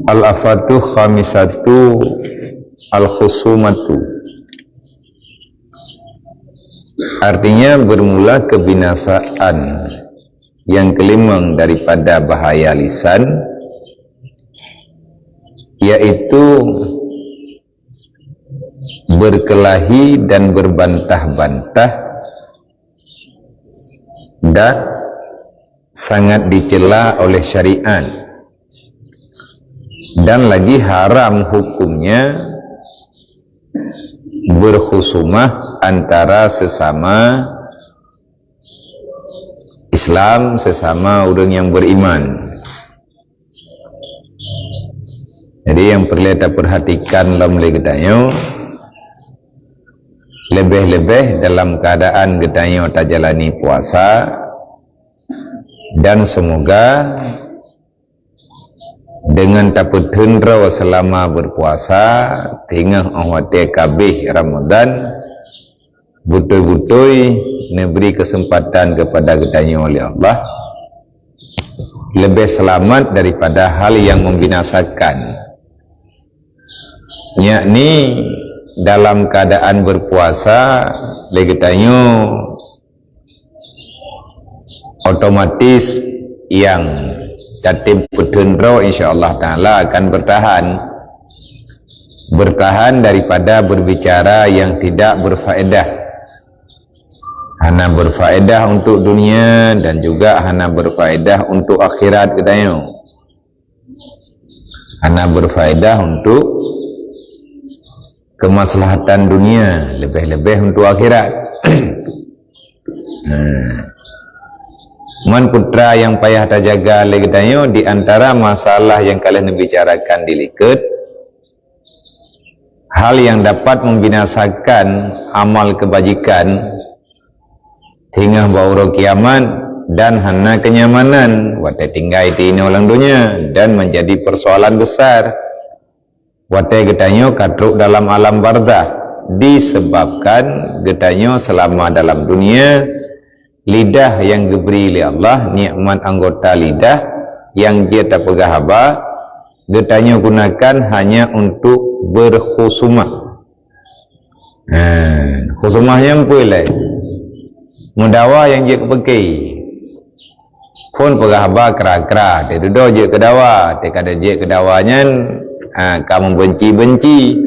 Al-afatu khamisatu al-khusumatu, artinya bermula kebinasaan yang kelima daripada bahaya lisan, yaitu berkelahi dan berbantah-bantah, dan sangat dicela oleh syariat, dan lagi haram hukumnya berkhusumah antara sesama Islam, sesama orang yang beriman. Jadi yang perlu kita perhatikan dalam legetanyo, lebih-lebih dalam keadaan getanyo tak jalani puasa, dan semoga dengan tak petendra selama berpuasa tengah awate kabeh Ramadan betul-betul memberi kesempatan kepada getanyo oleh Allah lebih selamat daripada hal yang membinasakan, yakni dalam keadaan berpuasa legetanyo otomatis yang tatib petendra insyaAllah ta'ala akan bertahan daripada berbicara yang tidak berfaedah, hanya berfaedah untuk dunia dan juga hanya berfaedah untuk akhirat katanya, hanya berfaedah untuk kemaslahatan dunia, lebih-lebih untuk akhirat. Man putra yang payah terjaga legetanyo, di antara masalah yang kalian bicarakan diliket, hal yang dapat membinasakan amal kebajikan hingga bauro kiamat dan hana kenyamanan wate tinggal di orang dunia, dan menjadi persoalan besar wate getanyo katruk dalam alam barzakh, disebabkan getanyo selama dalam dunia lidah yang diberi oleh Allah, nikmat anggota lidah yang dia tak pegah haba, getanyo gunakan hanya untuk berkhusumah. Khusumahnya boleh mudawa yang dia kepakai pun pegah haba kera-kera dia duduk je ke dawa, dia kata je ke dawanya kamu benci-benci,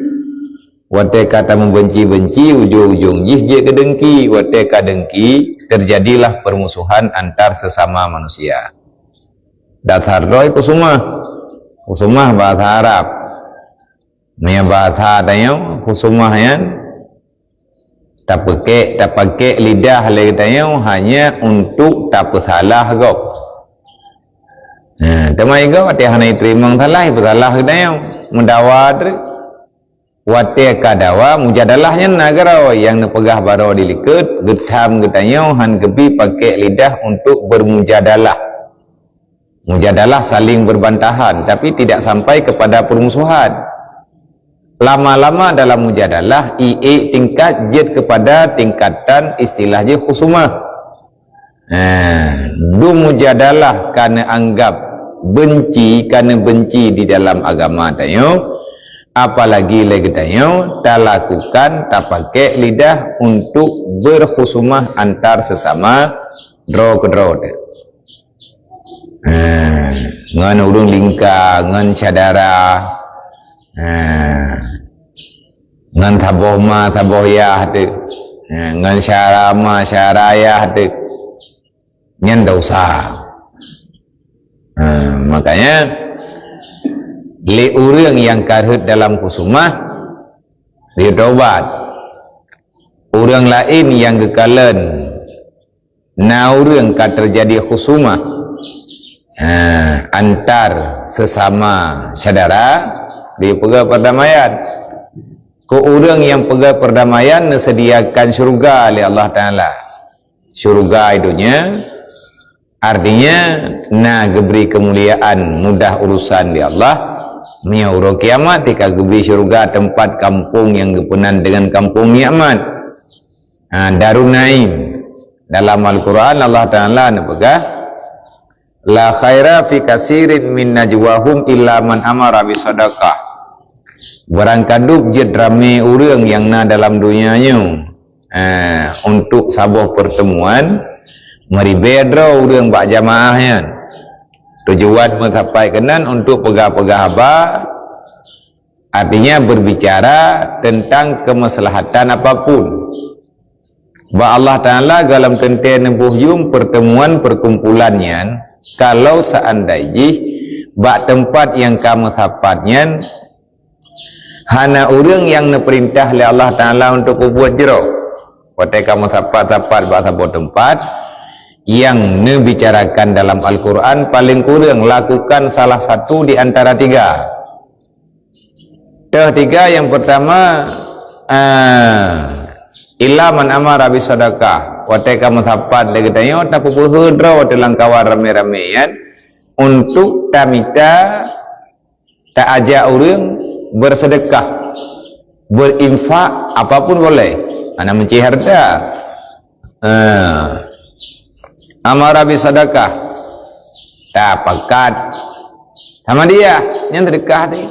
wate kata membenci-benci, ujung-ujung jis je ke dengki, wate ka dengki terjadilah permusuhan antar sesama manusia. Datar doi khusumah bahasa Arab, punya bahasa adanya khusumahnya tak pakai lidah legetanya hanya untuk tak salah kau. Temai kau wate hana terima salah bersalah gedanya mendawat wate kadawa mujadalahnya nagara yang nepegah baro diliket getham getanyo han kebi pakai lidah untuk bermujadalah. Mujadalah saling berbantahan tapi tidak sampai kepada permusuhan. Lama-lama dalam mujadalah tingkat jet kepada tingkatan istilahnya khusumah. Du mujadalah karena anggap benci, karena benci di dalam agama tayo, apalagi lagi tayo tak lakukan, tak pakai lidah untuk berkhusumah antar sesama draw ke draw. Ngan urung lingka, ngan cadara, ngan tabohma tabohyah tu, ngan syarama syarayah tu, ngan dosa. Makanya li orang yang karhut dalam khusumah dia taubat, orang lain yang kekalan na orang ka terjadi khusumah antar sesama saudara dia pegang perdamaian. Ke orang yang pegang perdamaian disediakan syurga oleh Allah Ta'ala. Syurga itunya artinya na geberi kemuliaan, mudah urusan di Allah. Miauro kiamat tika geberi syurga tempat kampung yang gepunan dengan kampung nikmat. Darun Naim. Dalam Al-Quran Allah Ta'ala nepegah la khaira fi kasirin min najwahum illa man amara bi sadaqah. Barangkali je ramai orang yang na dalam dunianya untuk sebuah pertemuan mari bedra orang bak jamaah kan. Tujuan mencapai kenan untuk pegah-pegah apa? Artinya berbicara tentang kemaslahatan apapun. Ba Allah Ta'ala dalam tentang nembuhyum pertemuan perkumpulannya, kalau seandainya bak tempat yang kamu sapatnya hana orang yang neperintah oleh Allah Ta'ala untuk buat jero. Waktu kamu sapat-sapat bak sebuah tempat yang nebicarakan dalam Al-Quran, paling kurang lakukan salah satu di antara tiga. Tiga yang pertama, illa man amara bi sadaqah. Waktu kamu sapat lagi tanya, tak pupuhudra waktu langkawan rame-rame kan, untuk tamita tak ajak orang bersedekah, berinfak, apapun boleh. Anak menci harta. Amara bi sadaqah, tak pakat sama dia yang sedekah tadi.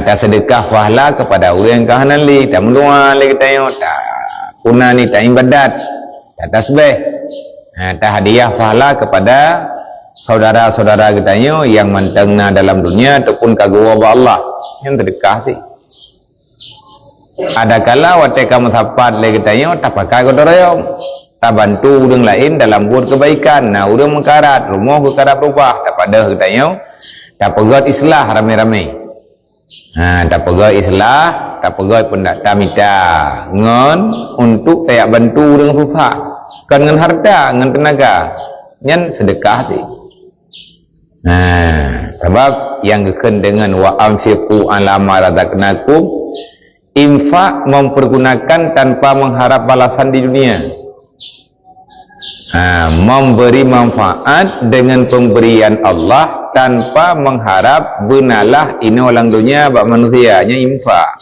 Tak sedekah pahala kepada orang yang kahanan li, tak mendoa li kita tak kuna ni, tak ibadat, tak tasbih, tak hadiah pahala kepada saudara-saudara kita yang mantengna dalam dunia ataupun kagum Allah yang sedekah tadi. Ada kala waktu kamu sapat li kita tak pakai kodorayom, tak bantu orang lain dalam buat kebaikan. Nah, orang mengkarat, rumah kekarat berubah. Tak pada kita tak pegat islah rame-rame. Tak pegat islah, tak pegat pun tak tamita ngon untuk tak bantu orang susah. Kan dengan harta, dengan tenaga, yang sedekah ti. Sebab yang keken dengan wa anfiqu ala ma razaqnakum, infak mempergunakan tanpa mengharap balasan di dunia. Memberi manfaat dengan pemberian Allah tanpa mengharap benalah ini orang dunia bak manusianya infak.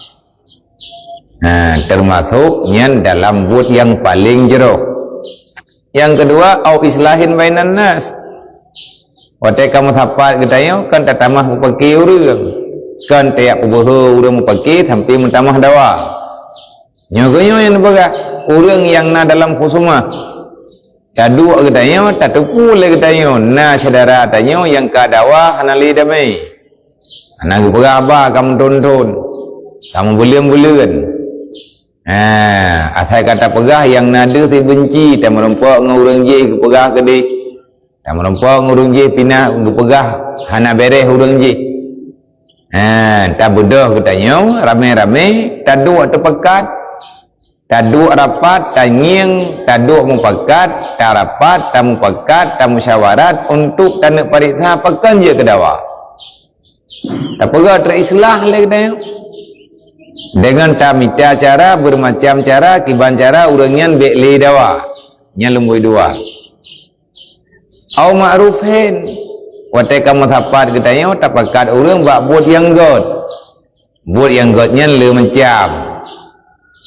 Termasuknya dalam buat yang paling jero. Yang kedua, au islahin bainan nas. Waktu kamu sapat kita kan tak tamah pakai orang, kan tiap ubuh orang pakai sampai mentamah dawa. Nyogonyo yang bergak orang yang na dalam khusumah. Tak dua katanya, tak tepu lagi katanya. Nah, saudara tanya yang kadawa hanali damai. Anak berapa kamu tonton, kamu bulian-bulian. Asal kata pegah yang nada si benci, tak merempak ngurung je ke pegah ke dia. Tak merempak ngurung je pindah ke pegah hana beres urung je. Tak bodoh katanya, ramai-ramai, tak dua terpekat. Tak duk rapat, tak nying, tak duk mupakat, tak rapat, tak mupakat, tak musyawarat untuk tanda pariksa pekan je ke dawa. Tak perlu terislah lagi dah. Dengan tamita cara, bermacam cara, kiban cara, urangnya bekli dawa. Nya lembui dua. Au ma'rufin. Waktu kamu sapat katanya, tak pakat urang buat buat yang god. Buat yang godnya le macam.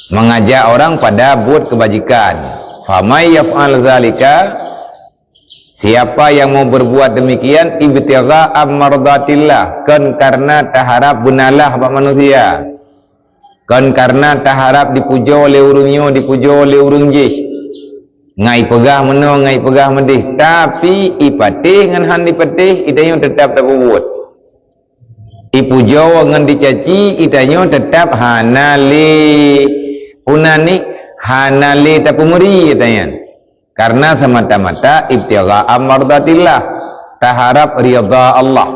Mengajak orang pada buat kebajikan. Famay yaf'al zalika, siapa yang mau berbuat demikian ibtigha ammardatillah, kan karena taharap benalah bak manusia, kan karena taharap dipuja oleh urungnya, dipuja oleh urung jih, ngai pegah meno, ngai pegah medih, tapi ipatih ngan han dipatih itanya tetap tak buat. Ipuja ngan dicaci itanya tetap hanali unani hanali tak pemuri katanya. Karena semata-mata ibtigha ammardatillah, taharap ridha Allah.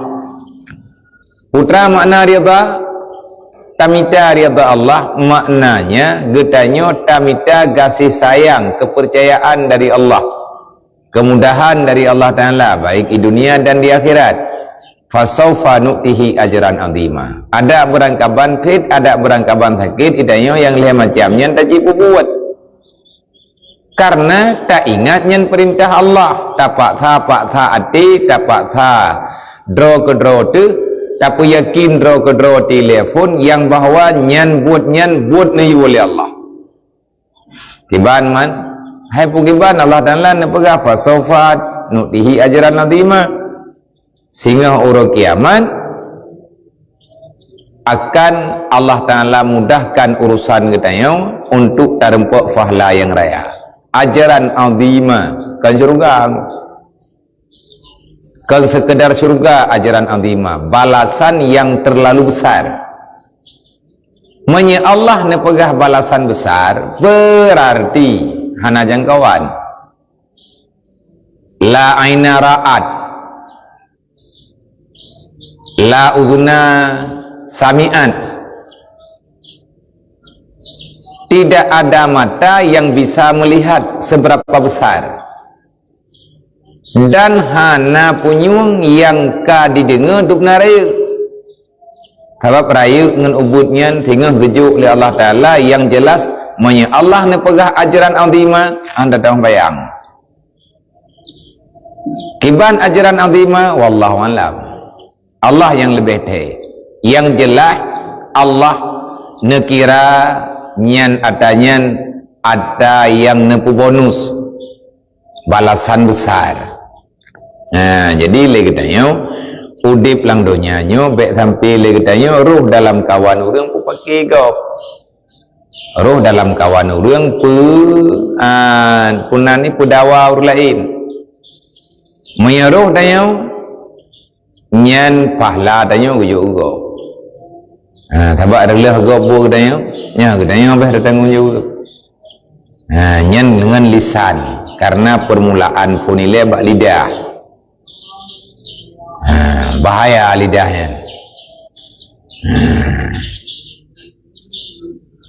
Putra makna ridha, tamita ridha Allah, maknanya getanya tamita kasih sayang, kepercayaan dari Allah, kemudahan dari Allah Ta'ala, baik di dunia dan di akhirat. Fasawfa nu'tihi ajran azima. Ada berangkaban krit, ada berangkaban sakit, itanya yang lain macamnya tak cipu buat. Karena tak ingatnya perintah Allah. Tapak sa hati, tapak sa draw ke draw tu, tapi yakin draw ke draw telefon yang bahawa nyan buat ni oleh Allah. Kiban man, hai pukiban Allah Ta'ala ni pegah fasawfa nutihi ajaran azima, sehingga urang kiamat akan Allah Ta'ala mudahkan urusan kita untuk terempak fahla yang raya. Ajaran azima kan syurga, kan sekedar syurga, ajaran azima balasan yang terlalu besar. Menye Allah ne pegah balasan besar, berarti hana jangkauan la aina ra'at, la uzuna sami'an, tidak ada mata yang bisa melihat seberapa besar, dan hana punyung yang ka didengar duk naraya. Sebab raya dengan ubudnya sehingga gejuk oleh Allah Ta'ala yang jelas menye Allah ni pegah ajaran azima anda tahu bayang kiban ajaran azima wallahu alam, Allah yang lebih tahu. Yang jelas Allah nekira nyan atanyan ada yang nepu bonus balasan besar. Nah, jadi lagi tanya udip lang donyanya baik sampai lagi tanya ruh dalam kawan orang pun pakai gop, ruh dalam kawan orang punan ni pudawa orang lain menyeruh tanya nyan pahla tanya ujuk-ujuk. Sebab adalah gopur tanya nya tanya apa ada tanggung jawab. Nyan dengan lisan karena permulaan pun nilai bak lidah. Bahaya lidahnya.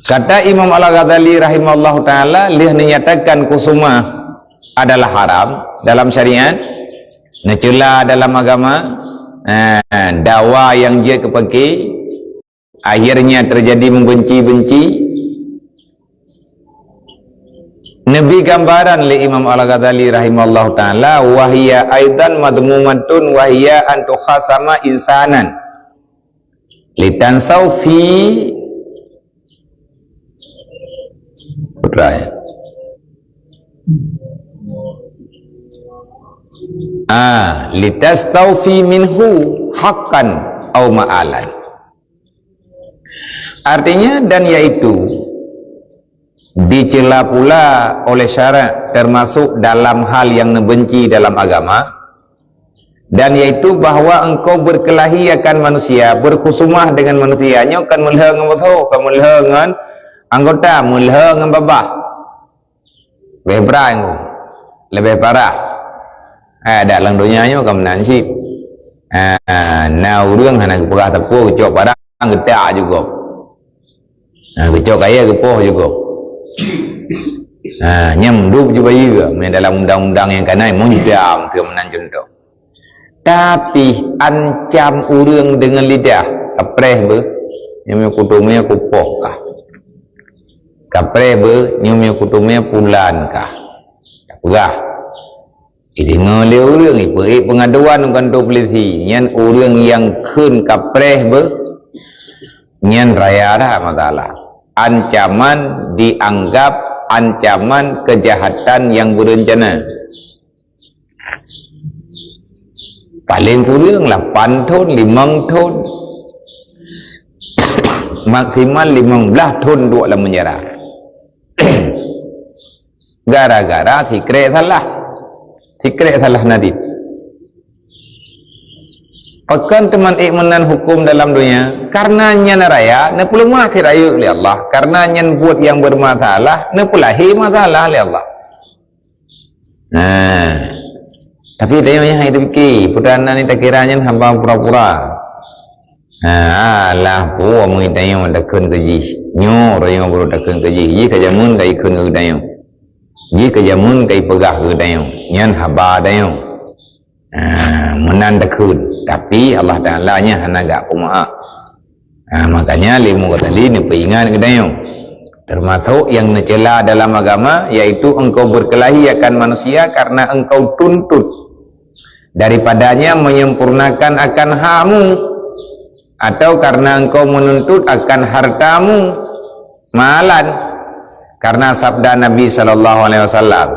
Kata Imam Al-Ghazali rahimahullah ta'ala, dia menyatakan kusuma adalah haram dalam syariat, necela dalam agama, dawa yang dia kepake akhirnya terjadi membenci-benci. Nabi gambaran li Imam Al-Ghazali rahimahullah ta'ala, wahiyya aidan madmumatun wahiyya an tukhasama insanan litansaw fi putra litastaw fi minhu haqqan au ma'alan. Artinya dan yaitu dicela pula oleh syarak termasuk dalam hal yang membenci dalam agama, dan yaitu bahawa engkau berkelahi akan manusia, berkhusumah dengan manusianya, akan melha dengan betul, akan melha dengan anggota, melha dengan babah, lebih berang, lebih parah. Dalam dunianya akan menansib. Nah urang hana kepegah tepuh kecok parang gedak juga. Kecok kaya kepoh juga. Nyamdup juga juga dalam undang-undang yang kanai mundam ke menanjung tu. Tapi ancam urang dengan lidah kapreh be nyamnya kutumnya kupoh kah, kapreh be nyamnya kutumnya pulan kah, pegah dengar le urang ni pergi pengaduan kantor polisi nyan urang yang keun kapreh be nyan raya dah masalah. Ancaman dianggap ancaman kejahatan yang berencana. Paling kurang 8 tahun, 5 tahun, maksimal 15 tahun duduk dalam penjara. Gara-gara sikret salah nadib. Pakan teman ikmanan hukum dalam dunia karena nyan raya ne perlu mati raya oleh Allah, karena nyan buat yang bermasalah ne pulahi masalah oleh Allah. Tapi tanya itu fikir pudana ni tak kiranya hamba pura-pura. Alah po mengitanya dakun keji nyo raya baru dakun keji ji kajamun kai kun udayo ji kajamun kai pegah udayo nyan haba dayo menan dakun. Tapi Allah Ta'ala nya hana gak kumaha. Makanya limu tadi ni peingat kedayong termasuk yang mencela dalam agama, yaitu engkau berkelahi akan manusia karena engkau tuntut daripadanya menyempurnakan akan hamu, atau karena engkau menuntut akan hartamu malan, karena sabda Nabi SAW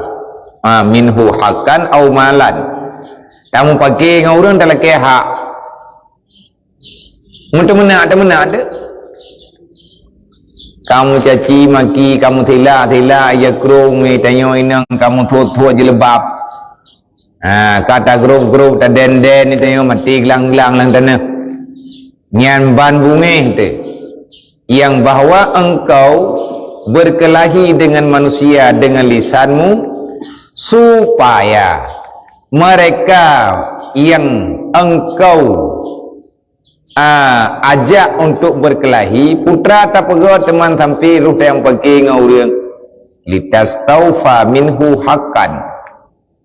minhu haqqan au malan, Kamu pakai dengan orang tak laki hak. Mana ada. Kamu caci maki, kamu tilak ya kerung ni tanya inang kamu tuat je lebab. Kata grup tak den ni tanya mati gelang lang tanah. Nyan ban bunga tu. Yang bahawa engkau berkelahi dengan manusia dengan lisanmu supaya mereka yang engkau ajak untuk berkelahi putra tak pegawai teman sampai ruh yang pergi dengan orang litastaufa minhu haqqan,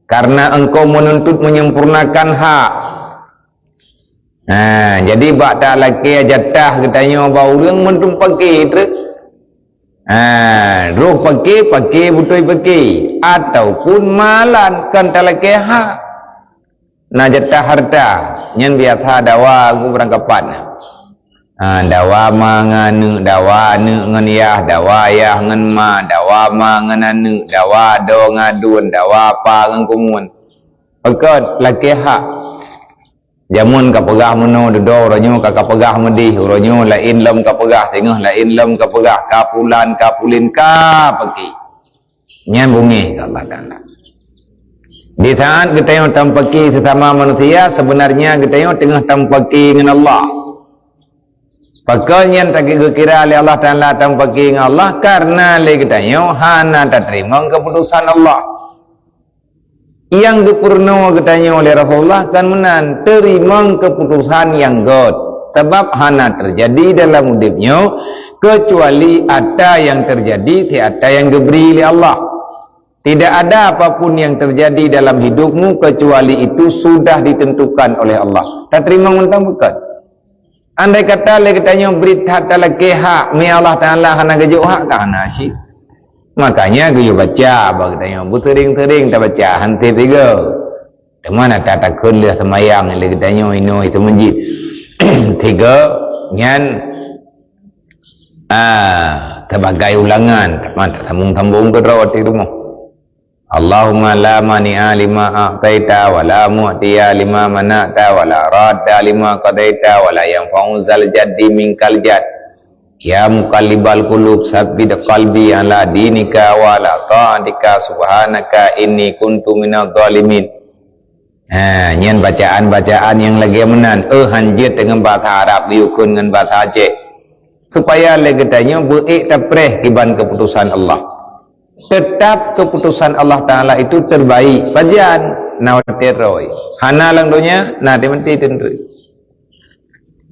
karena engkau menuntut menyempurnakan hak. Jadi bak tak laki jatah katanya bahawa orang mentum pergi tu ruh pergi betul pergi ataupun malan kan tak laki hak na jatah harta nyen biasa dawa aku berangkapan dawa ma nganu dawa anu ngan yah dawa yah ngan ma dawa ma ngan anu dawa do ngadun dawa pa ngan kumun pekot laki hak jamun ka pegah meno dodo ronyo ka pegah medih ronyo lain lem ka pegah tengah lain lem ka pegah kapulan kapulin ka pergi nyen bungi ka Allah Taala. Di saat kita yang tampaki sesama manusia, sebenarnya kita yang tengah tampaki dengan Allah. Pakaian tak kira oleh Allah Taala tampaki dengan Allah karena kita yang hana tak terima keputusan Allah. Yang dipurno kita yang oleh Rasulullah kan menan terima keputusan yang God. Sebab hana terjadi dalam hidupnya kecuali ada yang terjadi, tiada yang diberi oleh Allah. Tidak ada apapun yang terjadi dalam hidupmu kecuali itu sudah ditentukan oleh Allah. Tak terima mentang bukan. Andai kata lagi tanya berita tak lagi hak, mi Allah Taala hana gejuk hak kah hana asyik. Makanya gejuk baca, bagi tanya tering tak baca hanti tiga. Di mana tak takun dia semayang lagi tanya ino itu menjid. Tiga nyan sebagai ulangan, tak sambung-sambung ke rawat di rumah. Allahumma la mani'a lima a'taita wa la mu'tiya lima mana'ta wa la radda lima qadaita wa la yanfa'u zal jaddi minkal jadd. Ya muqallibal qulub sabbit qalbi ala dinika wa ala ta'atika subhanaka inni kuntu minadh dhalimin. Nyen bacaan-bacaan yang lagi menan hanjit dengan bahasa Arab diukun dengan bahasa Aceh supaya lagi tanya beriktapreh kiban keputusan Allah. Tetap keputusan Allah Ta'ala itu terbaik pajan nawatiroi hana lang dunia nanti menti tentu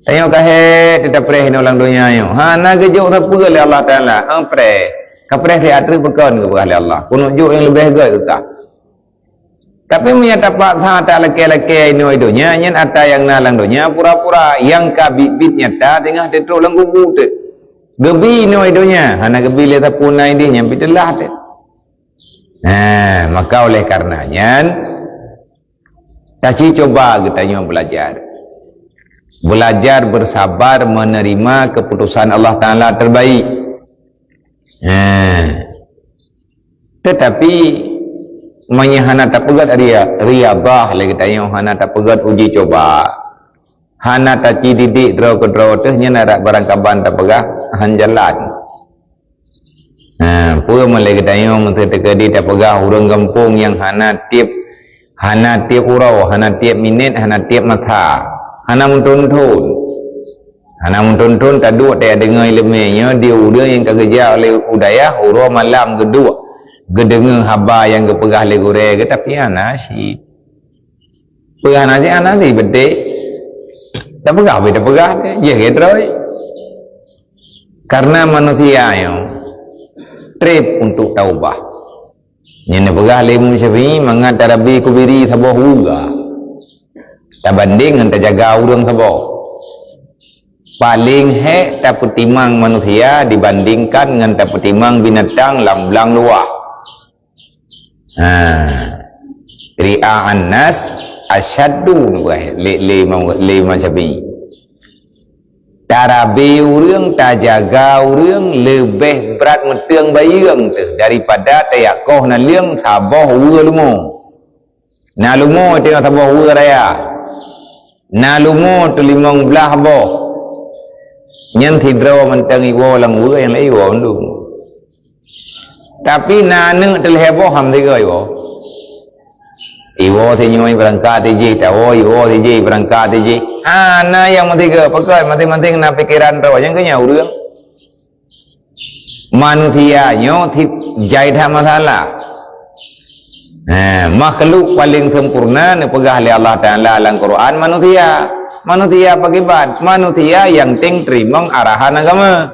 tengok kahe tetap preh no lang dunia yo hana gejuk siapa oleh Allah Ta'ala preh kapreh si atri bekon ke oleh Allah pununjuk yang lebih gay ke tapi menyata pak sa tak laki-laki ini dunia nyen ada yang nalang dunia pura-pura yang kabit nyata tengah tetro lang kubu tu gebi no dunia hana gebi lihat punai dia nyampi telah tu. Maka oleh karenanya caci coba kita belajar bersabar menerima keputusan Allah Ta'ala terbaik. Tetapi menyahana tak pegat riyabah lagi tanya hana tak pegat uji coba hana tak didik draw ke draw tu nya nak barang kaban tak pegah han jalan. Pura malai ketanya mesti terjadi tak pegah orang kampung yang hana tiap urau, hana tiap minit, hana tiap mata, hana mentuntun tak dua tak dengar ilmunya dia udah yang kerja oleh udaya urau malam kedua gedengar haba yang kepegah le gore tapi hana si pegah nasi hana si betik tak pegah je getroi karena manusia yang trip untuk taubah. Yang pegah lemu syafi'i mangat tarabi kubiri sabah juga. Tak banding dengan terjaga urang sabah. Paling tak petimang manusia dibandingkan dengan tak petimang binatang lamblang luar. Ri'a'an nas asyaddu lima syafi'i. Tarabi urang tak jaga urang lebih berat meteng bayang tu daripada tayakoh na liang sabah ua lumo. Nalumo tengok tabah ura raya. Nalumo tu 15 boh. Nyen tidro mentang iwo lang ura yang lai iwo ndung. Tapi nanu tel heboh ham tiga iwo. Iwo tinyoi berangkat tiji, tawo iwo tiji berangkat tiji. Na yang mentiga pakai mati-mati na pikiran rawa yang kenyau urang. Manusia nyo jai dah masalah. Makhluk paling sempurna ni pegah oleh Allah Ta'ala dalam Quran manusia. Manusia pakibat manusia yang terima arahan agama.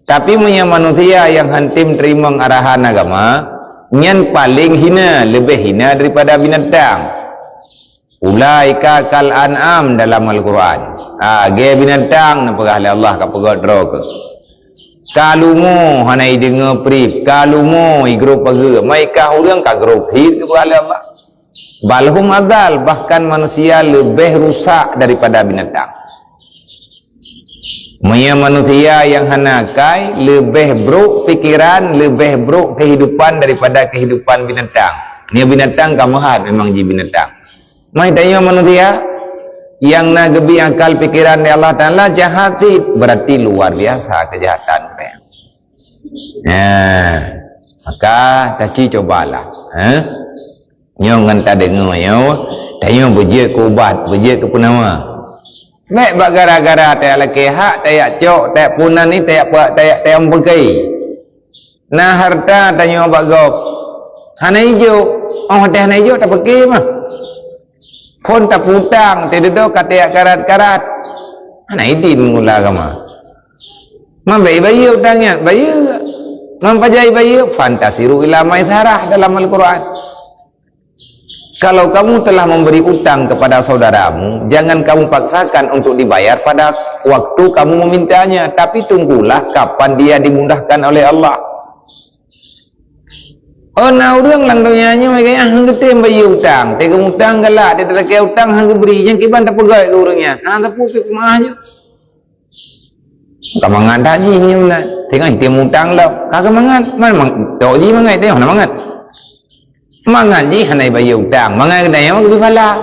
Tapi punya manusia yang hantim terima arahan agama, yang paling hina, lebih hina daripada binatang. Ulaika kal an'am dalam Al-Quran. Ge binatang ni pegah oleh Allah ka pegah droga. Kalumu hanai dengar prip, kalumu igro pagi, mereka orang ka grup hit kepada Allah. Balhum adal, bahkan manusia lebih rusak daripada binatang. Manusia yang hanakai lebih buruk pikiran, lebih buruk kehidupan daripada kehidupan binatang. Ni binatang kamahat memang jadi binatang. Mai tanya manusia yang nak gebi akal pikiran dari Allah Ta'ala jahat, berarti luar biasa kejahatan mereka. Maka taci cobalah. Nyo ngan tak dengar nyo, tanya berjaya ke ubat, berjaya ke penama. Baik bak gara-gara tak laki hak, tak cok, tak punan ni, tak mempegai. Nah harta tanya bak gop. Hana hijau, teh hana hijau tak pergi mah. Pun tak putang, tidak kata karat-karat. Hana idin mula agama. Bayi utangnya, bayi. Mempajai bayi, fantasiru ila maitharah dalam Al-Quran. Kalau kamu telah memberi utang kepada saudaramu, jangan kamu paksakan untuk dibayar pada waktu kamu memintanya, tapi tunggulah kapan dia dimudahkan oleh Allah. Na orang lang donyanya makanya hang gete bayi utang, tega utang galak, dia tak kaya utang hang beri, yang kiban tak pegai ke orangnya. Tapi mah je. Kamangan tadi ni mana? Tengok dia utang lah. Kagak mangan, mana tok ji mangai tengok nak mangan. Mangan ji hanai bayi utang, mangai kedai yang lebih pala.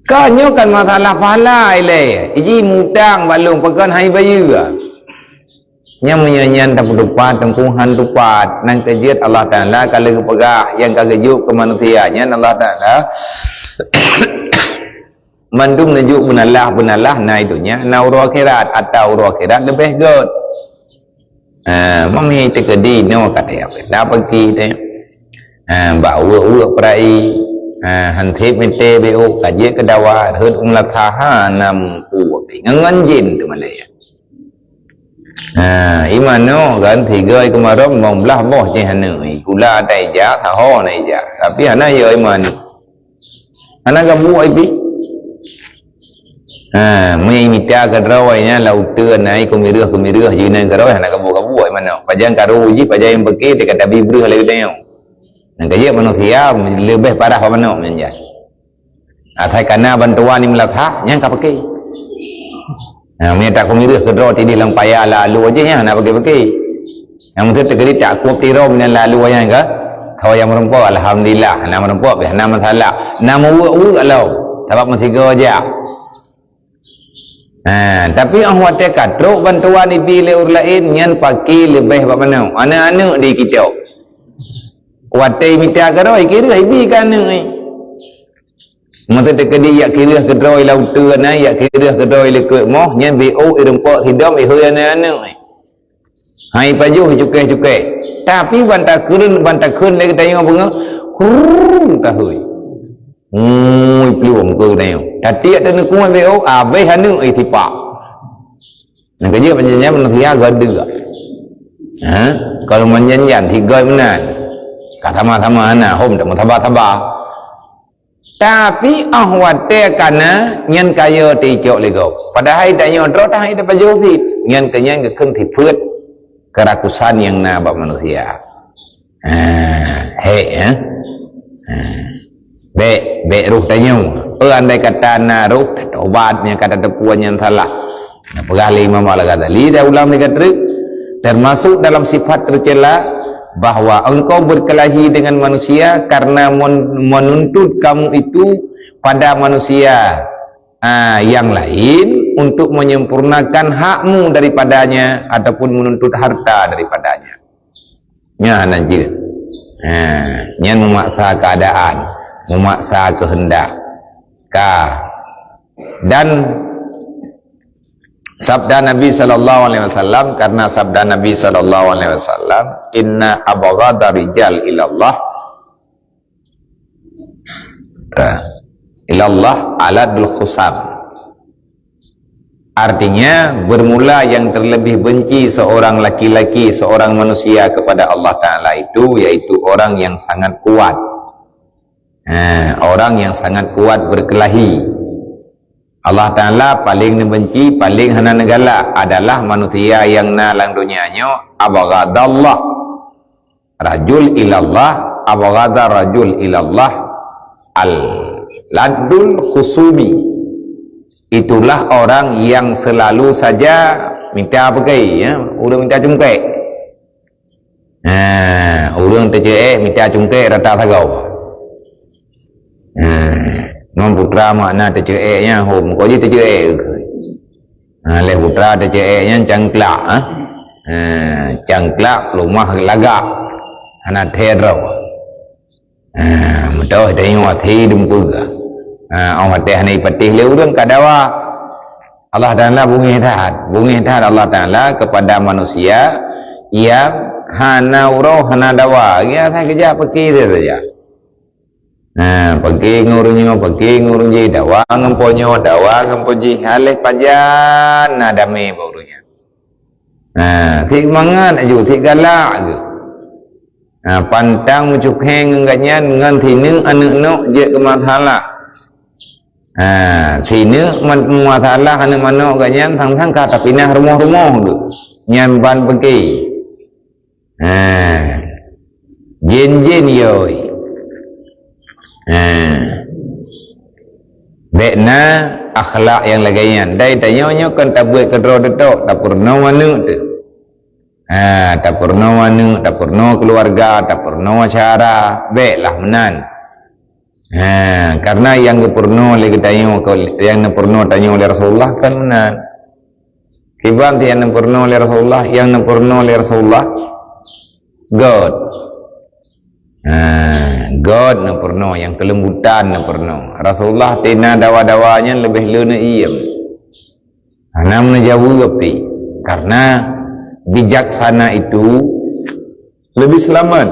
Kanyo kan masalah pala ile. Iji mutang balung pekan hai bayi ah. Yang menyanyian tak berdupat, tengkuhan dupat, nang kejiat Allah Ta'ala kalau kepegah yang kagejuk ke manusianya Allah Ta'ala mandum najuk benalah na itunya na urut akhirat atau urut akhirat lebih good. Mami tekedi no kata apa dah pergi teh bawa perai hantip mente beo kaje kedawa hud umlatha nam pu ngan jin tu malaya. Imano kan tiga kemarin membelah boh je hana gula tai ja thaho nai ja tapi hana yo iman hana gabu ipi mai mita kadrawainya lautu nai kumirah jinan karawai hana gabu imano pajang karu ji pajang beki dekat tabi bru lagi tengok nang kaya manusia lebih parah mano menja atai kana bantuan ni melatha yang ka pakai minta kumirah kedua tadi lang payah lalu aja yang nak pakai yang mesti tergeri tak kuat tiro dengan lalu yang ke kau yang merempok alhamdulillah nak merempok biar nama masalah nama uak kalau sebab masih go aja tapi orang watak katruk bantuan dipilih orang lain yang pakai lebih apa mana anak-anak di kita watak minta keroi kira ibi kan ni mata tekedi yak kira kedroi lautu na yak kira kedroi lekut moh nyen bo irempok hidam ihoi anak-anak hai paju cukai tapi bantakun lagi tayang bunga tahui peluang ke tayang tadi ada nak kuat bo abai hanu tipak nak kerja panjangnya manusia gada kalau menjanjian tiga benar kata sama-sama anak hom tak tabah-tabah. Tapi ahwate kana nyen kaya ti cok lego padahal tak nyodro dah ida pajosi nyen kenyan ke keng ti phut kerakusan yang na ba manusia be ruh tanyo andai kata na ruh obatnya kata tepuan yang salah pegali Imam Al-Ghazali dah ulang dekat termasuk dalam sifat tercela bahwa engkau berkelahi dengan manusia karena menuntut kamu itu pada manusia yang lain untuk menyempurnakan hakmu daripadanya ataupun menuntut harta daripadanya. Nya nanti nyan memaksa keadaan, memaksa kehendak dan sabda Nabi sallallahu alaihi wasallam, karena sabda Nabi sallallahu alaihi wasallam, inna abghadha rijal ilallah aladul khusam. Artinya bermula yang terlebih benci seorang laki-laki, seorang manusia kepada Allah Ta'ala itu, yaitu orang yang sangat kuat, orang yang sangat kuat berkelahi. Allah Ta'ala paling membenci, paling hana negala adalah manusia yang nalang dunianya abghadallah rajul ilallah, abghadha rajul ilallah al-ladul khusumi. Itulah orang yang selalu saja minta pakai, orang minta cungkek, orang tercek minta cungkek rata tagau. Memang putra makna terceknya hom kau je tercek. Le putra terceknya cangklak, cangklak rumah lagak, anak terau. Mudah tengok hati dempur. Orang hati hanai patih le urang kadawa. Allah Ta'ala bungi hati Allah Ta'ala kepada manusia yang hana urau hana dawa. Ya saya kerja pergi dia saja. Pergi ngurung je dawa ngemponyo halih pajan dame baurunya. Tik mangan aju tik galak aju. Pantang mucuk heng nganyan ngan thinin anak-anak je ke masalah. Thinin masalah anak-anak ganyan thang-thang kata pindah rumah-rumah tu. Nyamban pergi. Jen-jen yoi. Bekna akhlak yang lagaian. Dai tanya kan tak buat kedro detok, tak pernah mana tu. Tak pernah mana, tak pernah keluarga, tak pernah acara. Baiklah menan. Karena yang pernah oleh tanya, yang pernah tanya oleh Rasulullah kan menan. Kibam yang pernah oleh Rasulullah, yang pernah oleh Rasulullah God. God na pernah, yang kelembutan na pernah. Rasulullah tina dawa-dawanya lebih luna iem. Nam na jauh api. Karena bijaksana itu lebih selamat.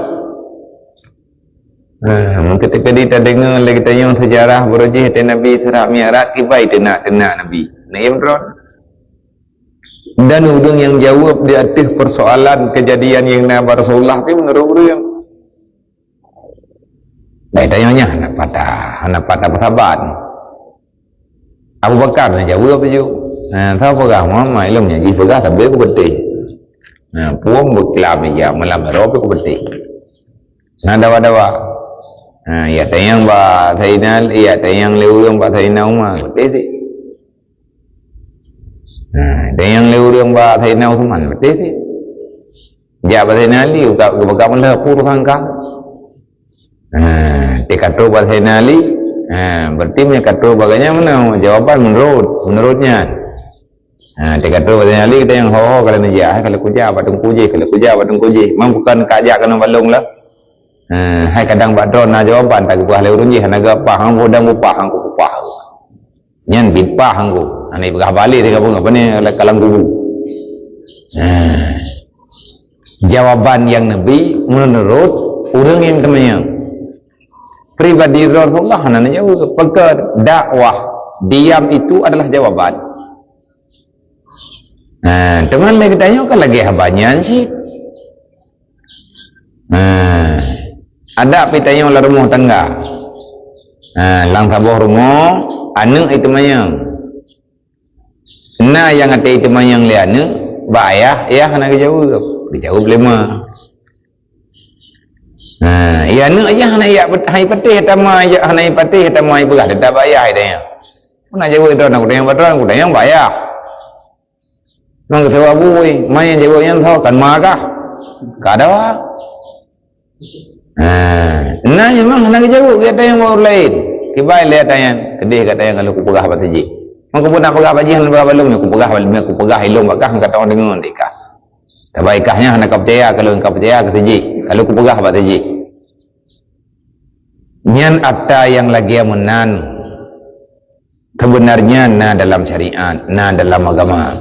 Ketika kita dengar lagi tanya sejarah berujih Nabi Isra Mi'raj, kibai tenak Nabi. Nah, ya betul. Dan udung yang jawab di atas persoalan kejadian yang Nabi Rasulullah itu menurut yang baik tanya anak patah persahabat Abu Bakar nak jawab apa je tahu pegah mama ilmunya ji pegah tapi aku betul puang berkelam ya malam berapa aku betul dawa-dawa ya tayang ba thainal ya tayang leurang ba thainau mah betul sih tayang leurang ba thainau seman betul sih ya ba thainal liu ka bakal mala puru sangka dikatakan bahasa Nali, berarti kata bagainya mana jawapan menurutnya. Dikatakan bahasa Nali kita yang ho kalau najah kalau kuja batung kuji kalau kuja batung kuji, memang bukan kajak kena balung lah. Hai kadang badron na jawapan tak buah leurun je naga pahang bodang pahang ku pah. Nyan bit pahang ku. Ani begah balik dia gabung apa ni kalang kubu. Jawaban yang Nabi menurut orang yang temannya. Pribadi Rasulullah hanya jawab perkara dakwah diam itu adalah jawaban. Teman lagi tanya kan lagi habanyan sih. Ada pitanya oleh rumah tangga. Lang sabuh rumah anu itu mayang. Nah yang ada itu mayang liane ba ayah ya hanya dijawab lima. Ya nak ayah nak ya hai patih tama ya hanai patih tama ibu dah tak bayar dia. Mana jawab itu nak yang betul nak yang bayar. Nang kata abu, mai jawab yang tahu kan maka kada. Nah memang nak jauh kita yang mau lain kibai lihat tayan kedih kata yang kalau ku pegah bataji mak ku nak pegah baji han balum ku pegah ilung bakah kata orang dengar nikah tabaikahnya hendak percaya kalau engkau percaya kataji kalau ku pegah bataji nyan ada yang lagi menan sebenarnya na dalam syariat na dalam agama.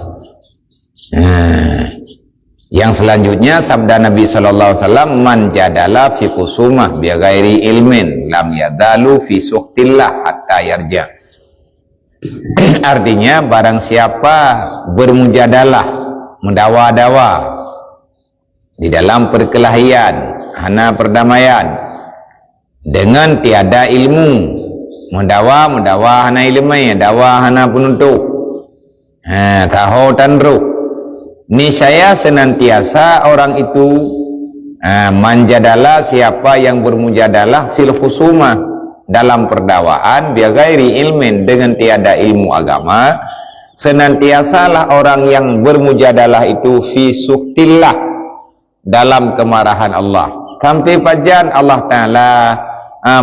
Yang selanjutnya sabda Nabi sallallahu alaihi wasallam man jadala fi kusumah bi ghairi ilmin lam yadalu fi suhtillah hatta yarja. Artinya barang siapa bermujadalah mendawa-dawa di dalam perkelahian hana perdamaian dengan tiada ilmu mendawa hana ilmu dawa hana penuntut tahu tanru niscaya senantiasa orang itu manjadalah siapa yang bermujadalah fil khusumah dalam perdawaan bi ghairi ilmin dengan tiada ilmu agama senantiasalah orang yang bermujadalah itu fi suhtillah dalam kemarahan Allah sampai pajan Allah Ta'ala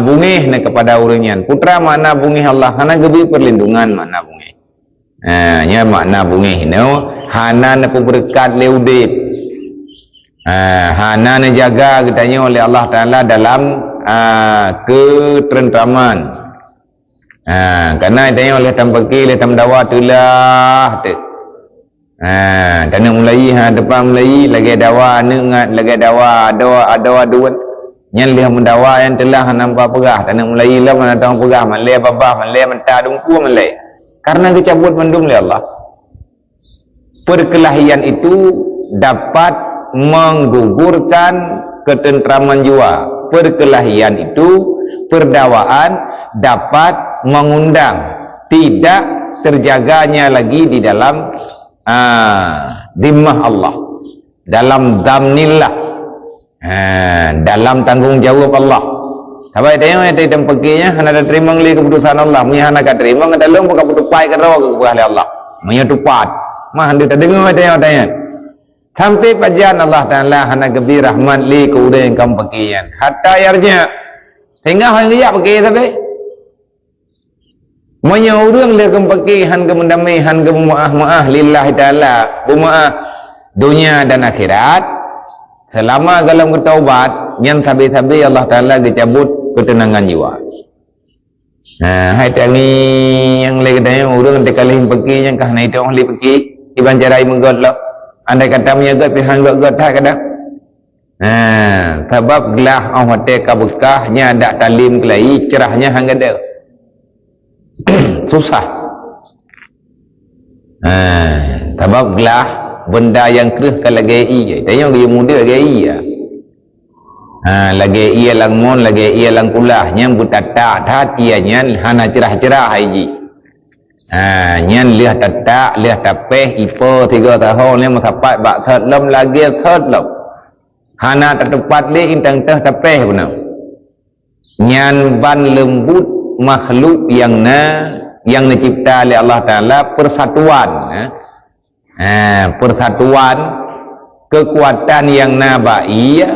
bungih kepada uringan putra makna bungih Allah hana gebi perlindungan makna bungih nya makna bungih no hana nak berkat leudip hana nak jaga katanya oleh Allah Ta'ala dalam ketenteraman kerana katanya oleh tampaki oleh tamdawa tulah dan mulai depan mulai lagi dawa nengat lagi dawa ada duan yang lihat mendawa yang telah nampak pegah dan mulai lah mana tahu pegah malai babah malai mentah dungku malai karena kecabut mendung oleh Allah. Perkelahian itu dapat menggugurkan ketenteraman jiwa. Perkelahian itu, perdawaan dapat mengundang tidak terjaganya lagi di dalam dimmah Allah, dalam damnillah, dalam tanggung jawab Allah. Tapi dia yang tidak pakainya, hanya terima oleh keputusan Allah. Mungkin hanya terima, kita belum buka putupai ke rawa kepada Allah. Mungkin tupat. Mah hendak terdengar tanya sampai pajan Allah Ta'ala hana gebi rahmat li ke udah yang kamu pakaian hatta yarnya sehingga hang dia pakai sampai monya urang le kamu pakai han ke mendamai han ke maah lillahi Ta'ala bumaah dunia dan akhirat selama dalam bertaubat yang tabi-tabi Allah Ta'ala dicabut ketenangan jiwa. Hai tangi yang lagi tanya urang dekalih pakai yang kah naik orang li pakai iban jarai menggod lah andai kata menyagat pihak god tak kadang sebab gelah orang hotel kabukahnya ada talim kelai cerahnya hang ada susah sebab gelah benda yang kerah ke lagi iya tanya dia muda lagi iya lagi iya lang mon lagi iya lang kulah nyang butata tat iya nyan hana cerah-cerah haji nyan lihat tatak lihat tapeh ipo 3 tahun ni masapat bak thot lom lagi thot lom hana tepat li intang teh tapeh benar nyan ban lembut makhluk yang dicipta oleh Allah Ta'ala persatuan persatuan kekuatan yang baik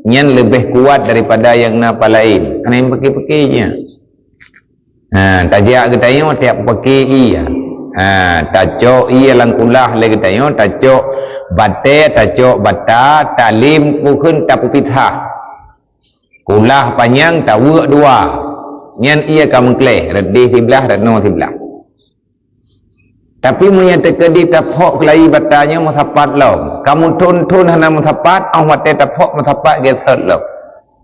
nyan lebih kuat daripada yang lain hanya yang pakai-pakainya tajak katanya tiap pakai iya tajok iya langkulah lagi katanya tajok bate tajok bata talim pukun tapu pitha kulah panjang tawu dua nyan iya kamu kleh redih sebelah redno sebelah tapi munya tekedi tapok kelai batanya masapat law kamu tun hana masapat au mate tapok masapat gesot law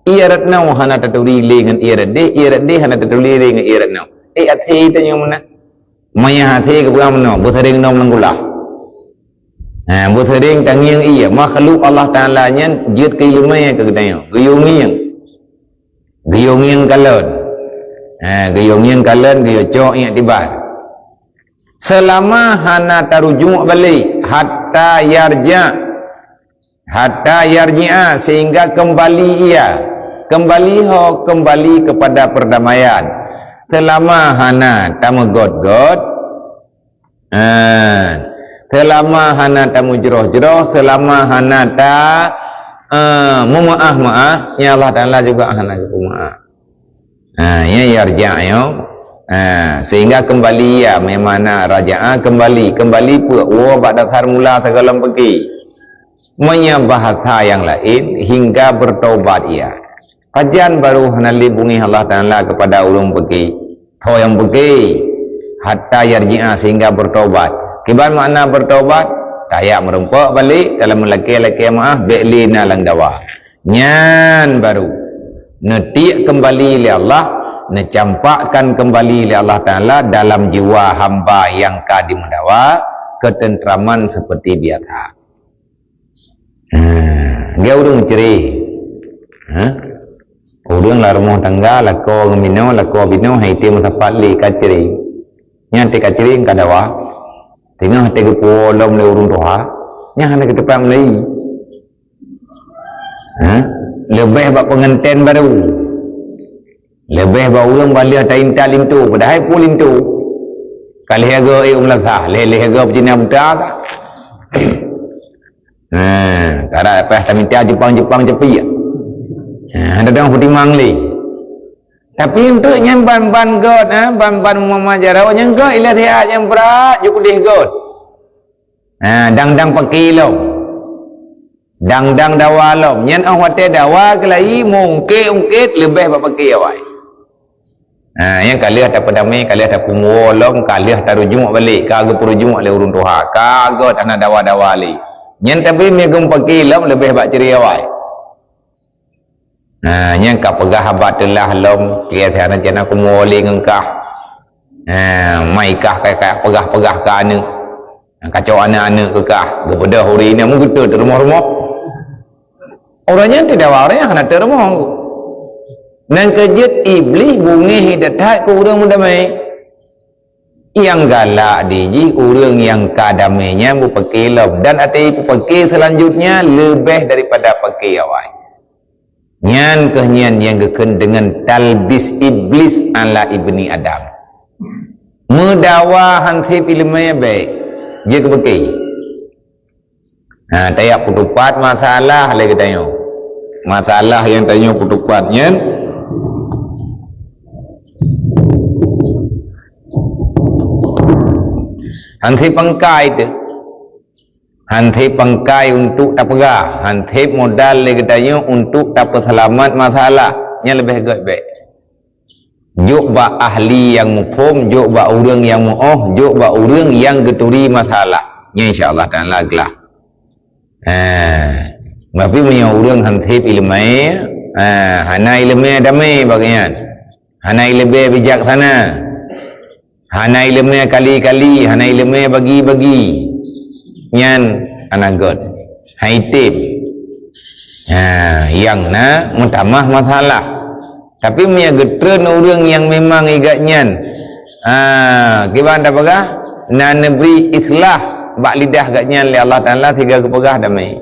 ia ratnau hana tatuli dengan ia radde hana tatuli dengan ia ratnau athi tanya mana maya athi ke bukan mana buthering nom langgulah buthering tangiang ia makhluk Allah Ta'ala nya jut ke ilmai ke katanya geyongiang kalon geyocok yang tiba selama hana tarujuk balik hatta yarji'a sehingga kembali ia kembali kepada perdamaian selama hana tamu god selama hana tamu jeroh selama hana ta Maaf ya Allah Ta'ala juga anak maaf. Ya yarja' ya. Sehingga kembali ya memana raja'a kembali pula ba'da thar mula segala pergi punya bahasa yang lain hingga bertaubat ia. Kajian baru nalibungi Allah Ta'ala kepada ulung pergi tho yang pergi hatta yarji'a sehingga bertaubat. Kiban makna bertaubat tayak merumpak balik dalam laki-laki maaf be'lina lang dawa nyan baru netik kembali li Allah, necampakkan kembali li Allah Ta'ala dalam jiwa hamba yang kadi mendawa ketentraman seperti biasa. Dia urung ceri urung lah rumah tangga lako bino haiti mutapat li kaceri nyanti kaceri kadawa tengah hati kepolom le urung doha nyah nak ketepat melai lebih bak pengantin baru lebih bak urung balik tain talim tu padahal pulim tu kali haga umlasah le haga berjina budak kada apa minta Jepang cepi ada dong hutimang li tapi untuk nyamban ban god ban mama jarau nyang god ilah dia yang berat jukudih god dang pakilom dang dawalom nyen awate dawa kelai mungkit lebih bak pakil awai yang kali ada pedami kali ada pumolom kali ada rujuk balik kagak perujuk le urun tuha kagak tanah dawa li nyen tapi megum pakilom lebih bak ceri awai yang kau pegah abadillah lom kia tiada jana kumoli ngengkah maikah kayak pegah kana kacau anak-anak kekah kepada hari ini mungkin tu rumah-rumah orangnya tidak warai yang kena terumah dan kejut iblis bunyi hidat ke orang mudamai yang galak diji orang yang kadamainya mupakilom dan ati pupakil selanjutnya lebih daripada pakil awal nyan kehnyan yang geken dengan talbis iblis ala ibni Adam medawa hanti filmnya baik dia kebeki tayak putupat masalah lagi tanya masalah yang tanya putupatnya hanti pangkai itu hanti pangkai untuk tak pegah hanti modal lagi tanya untuk tak selamat masalah yang lebih baik juk ba ahli yang mufhum juk ba orang yang mu'oh juk ba orang yang geturi masalah nya insyaAllah ta'ala gelah tapi punya orang hanti ilmai hana ilmai damai bagian hana ilmai bijaksana hana ilmai kali-kali hana ilmai bagi-bagi nyan anak god haitib yang na mutamah masalah tapi punya getren orang yang memang igatnyan kiban dah pegah na nebri islah bak lidah gatnyan li Allah Ta'ala tiga kepegah damai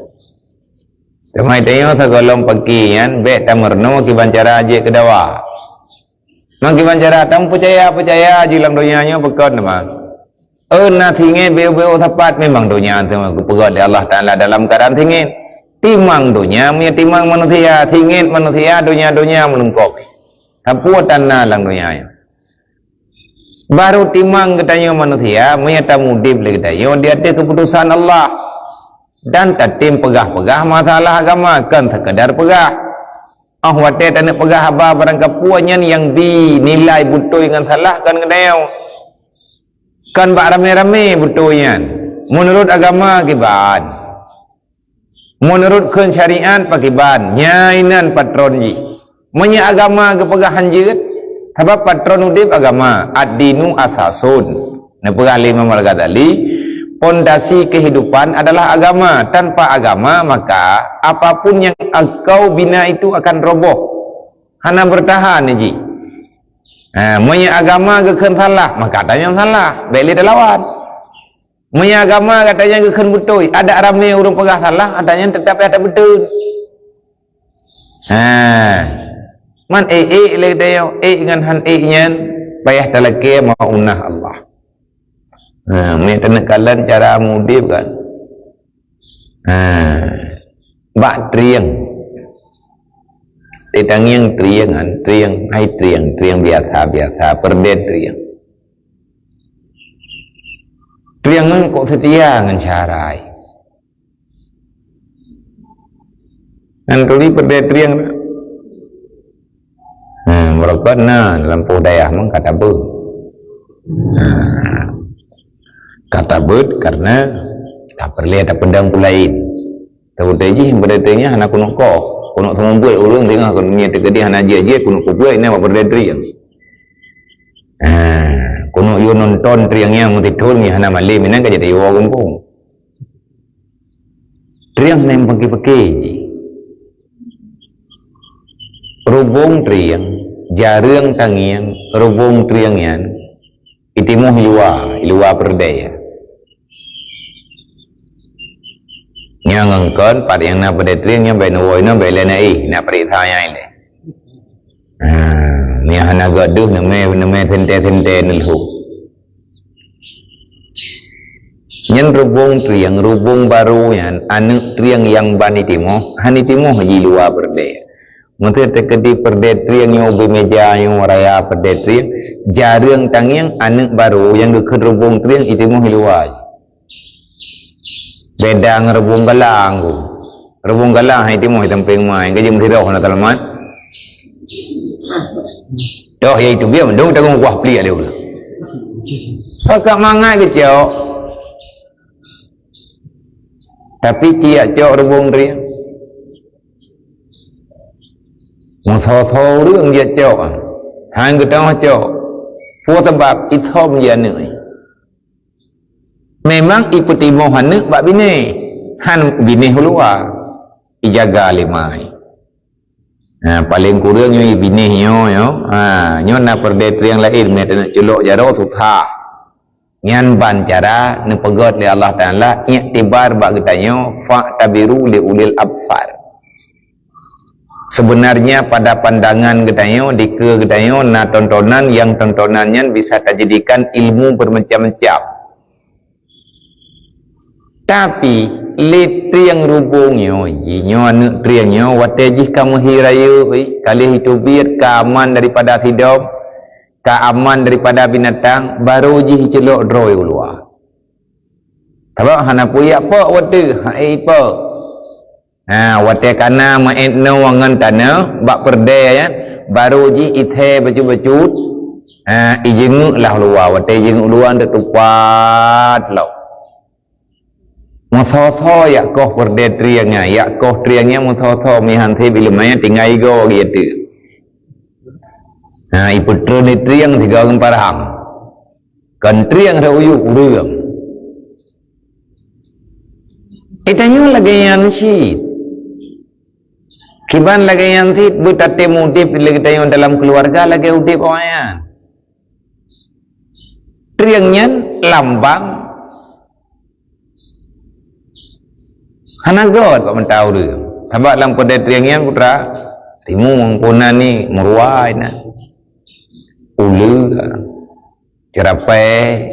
damai tayo sa golong pagi yan bet tamerno kiban cara aje kedawa mang kiban cara tam percaya jilang donyanya pekon nama na thingin beo tepat memang dunia semua kepegat di Allah Ta'ala dalam keadaan thingin timang dunia punya timang manusia thingin manusia dunia menungkok tapuatan na lang dunia baru timang katanya manusia punya tamudib lagi tayo dia ada keputusan Allah dan tatim pegah-pegah masalah agama kan sekadar pegah wate tak nak pegah apa barang kapuannya yang dinilai betul dengan salah kan katanya kan bak rame-rame betulnya menurut agama kiban menurut syariat pakiban nyainan patron ji menya agama kepegahan je sebab patron udip agama ad-dinu asasun nepegah Imam Al-Ghazali pondasi kehidupan adalah agama tanpa agama maka apapun yang engkau bina itu akan roboh hana bertahan ji punya agama keken salah maka katanya salah beli lawan punya agama katanya keken betul ada ramai orang pegah salah katanya tetap ada betul man le dayo dengan han nya payah talaki maunah Allah minta nekalan cara mudib kan bak triang yang triang hai triang biasa perdet triang kan kok setia dengan carai anturi perdet triang mereka lampu daya mang kata bud karena tak perlu ada pedang pulain tahu tadi berdetanya anak kuno semumpul ulung tengah kunonya terkedi anak aja kuno kubur ini apa perdet triang kuno yo nonton triangnya mutitul ni anak malim ini kan jadi iwa kumpung triang nem pagi-pagi rubung triang jarang tangian rubung triangnya itimuh luar perdaya yang ngangkon pada yang nak pada triang yang bayi nuwoi nak bayi lenai nak periksa yang ini ni hana gaduh nama tente nilhu yang rubung triang rubung baru yang anu triang yang bani timoh hani timoh haji luar perdaya mungkin terkedi perdet triang yang ubi meja yang raya perdet triang jarang tangiang anak baru yang ke rubung triang itu mau luar bedang rubung galang itu mau tamping main ke jam tidak nak talaman doh ya itu biar mendung tengok kuah pelik dia pula pakak mangai kecil tapi tiap cok rubung triang Masa-masa orang dia cok hang gedang cok fu sebab ithom dia ni memang ipu timo hanek bak bini han bini keluar ijaga limai paling kurang nyo bini nyo nyo na perdet yang lain me nak celok jaro tutha nyan ban cara ne pegot li Allah Taala iktibar bak getanyo fa tabiru li ulil absar sebenarnya pada pandangan getanyo dike getanyo na tontonan yang tontonannya bisa terjadikan ilmu bermacam-macam tapi le triang rubungnya jinyo anu triangnya watejih kamu hirayu kali itu biar keaman daripada hidup keaman daripada binatang baru jih celok droi ulua kalau hana puya apa wate hai apa wate kana maetno wangan tanah bak perde ya baru ji ithe baju-baju ijeng lah luar wate jeng uluan tetupat lau musoso ya koh perde triangnya ya koh triangnya musoso mihan the bilimanya tinggal go gitu iputro ni triang tiga parahang kan triang rauyu urang itanyo lagi yang syit kiban lagi yang tit butate mudip lagi tayo dalam keluarga lagi udip ayan triangnya lambang hanagot pak mentau dia sebab dalam pada triangnya putra timu mengpuna ni meruai na ulu cerapai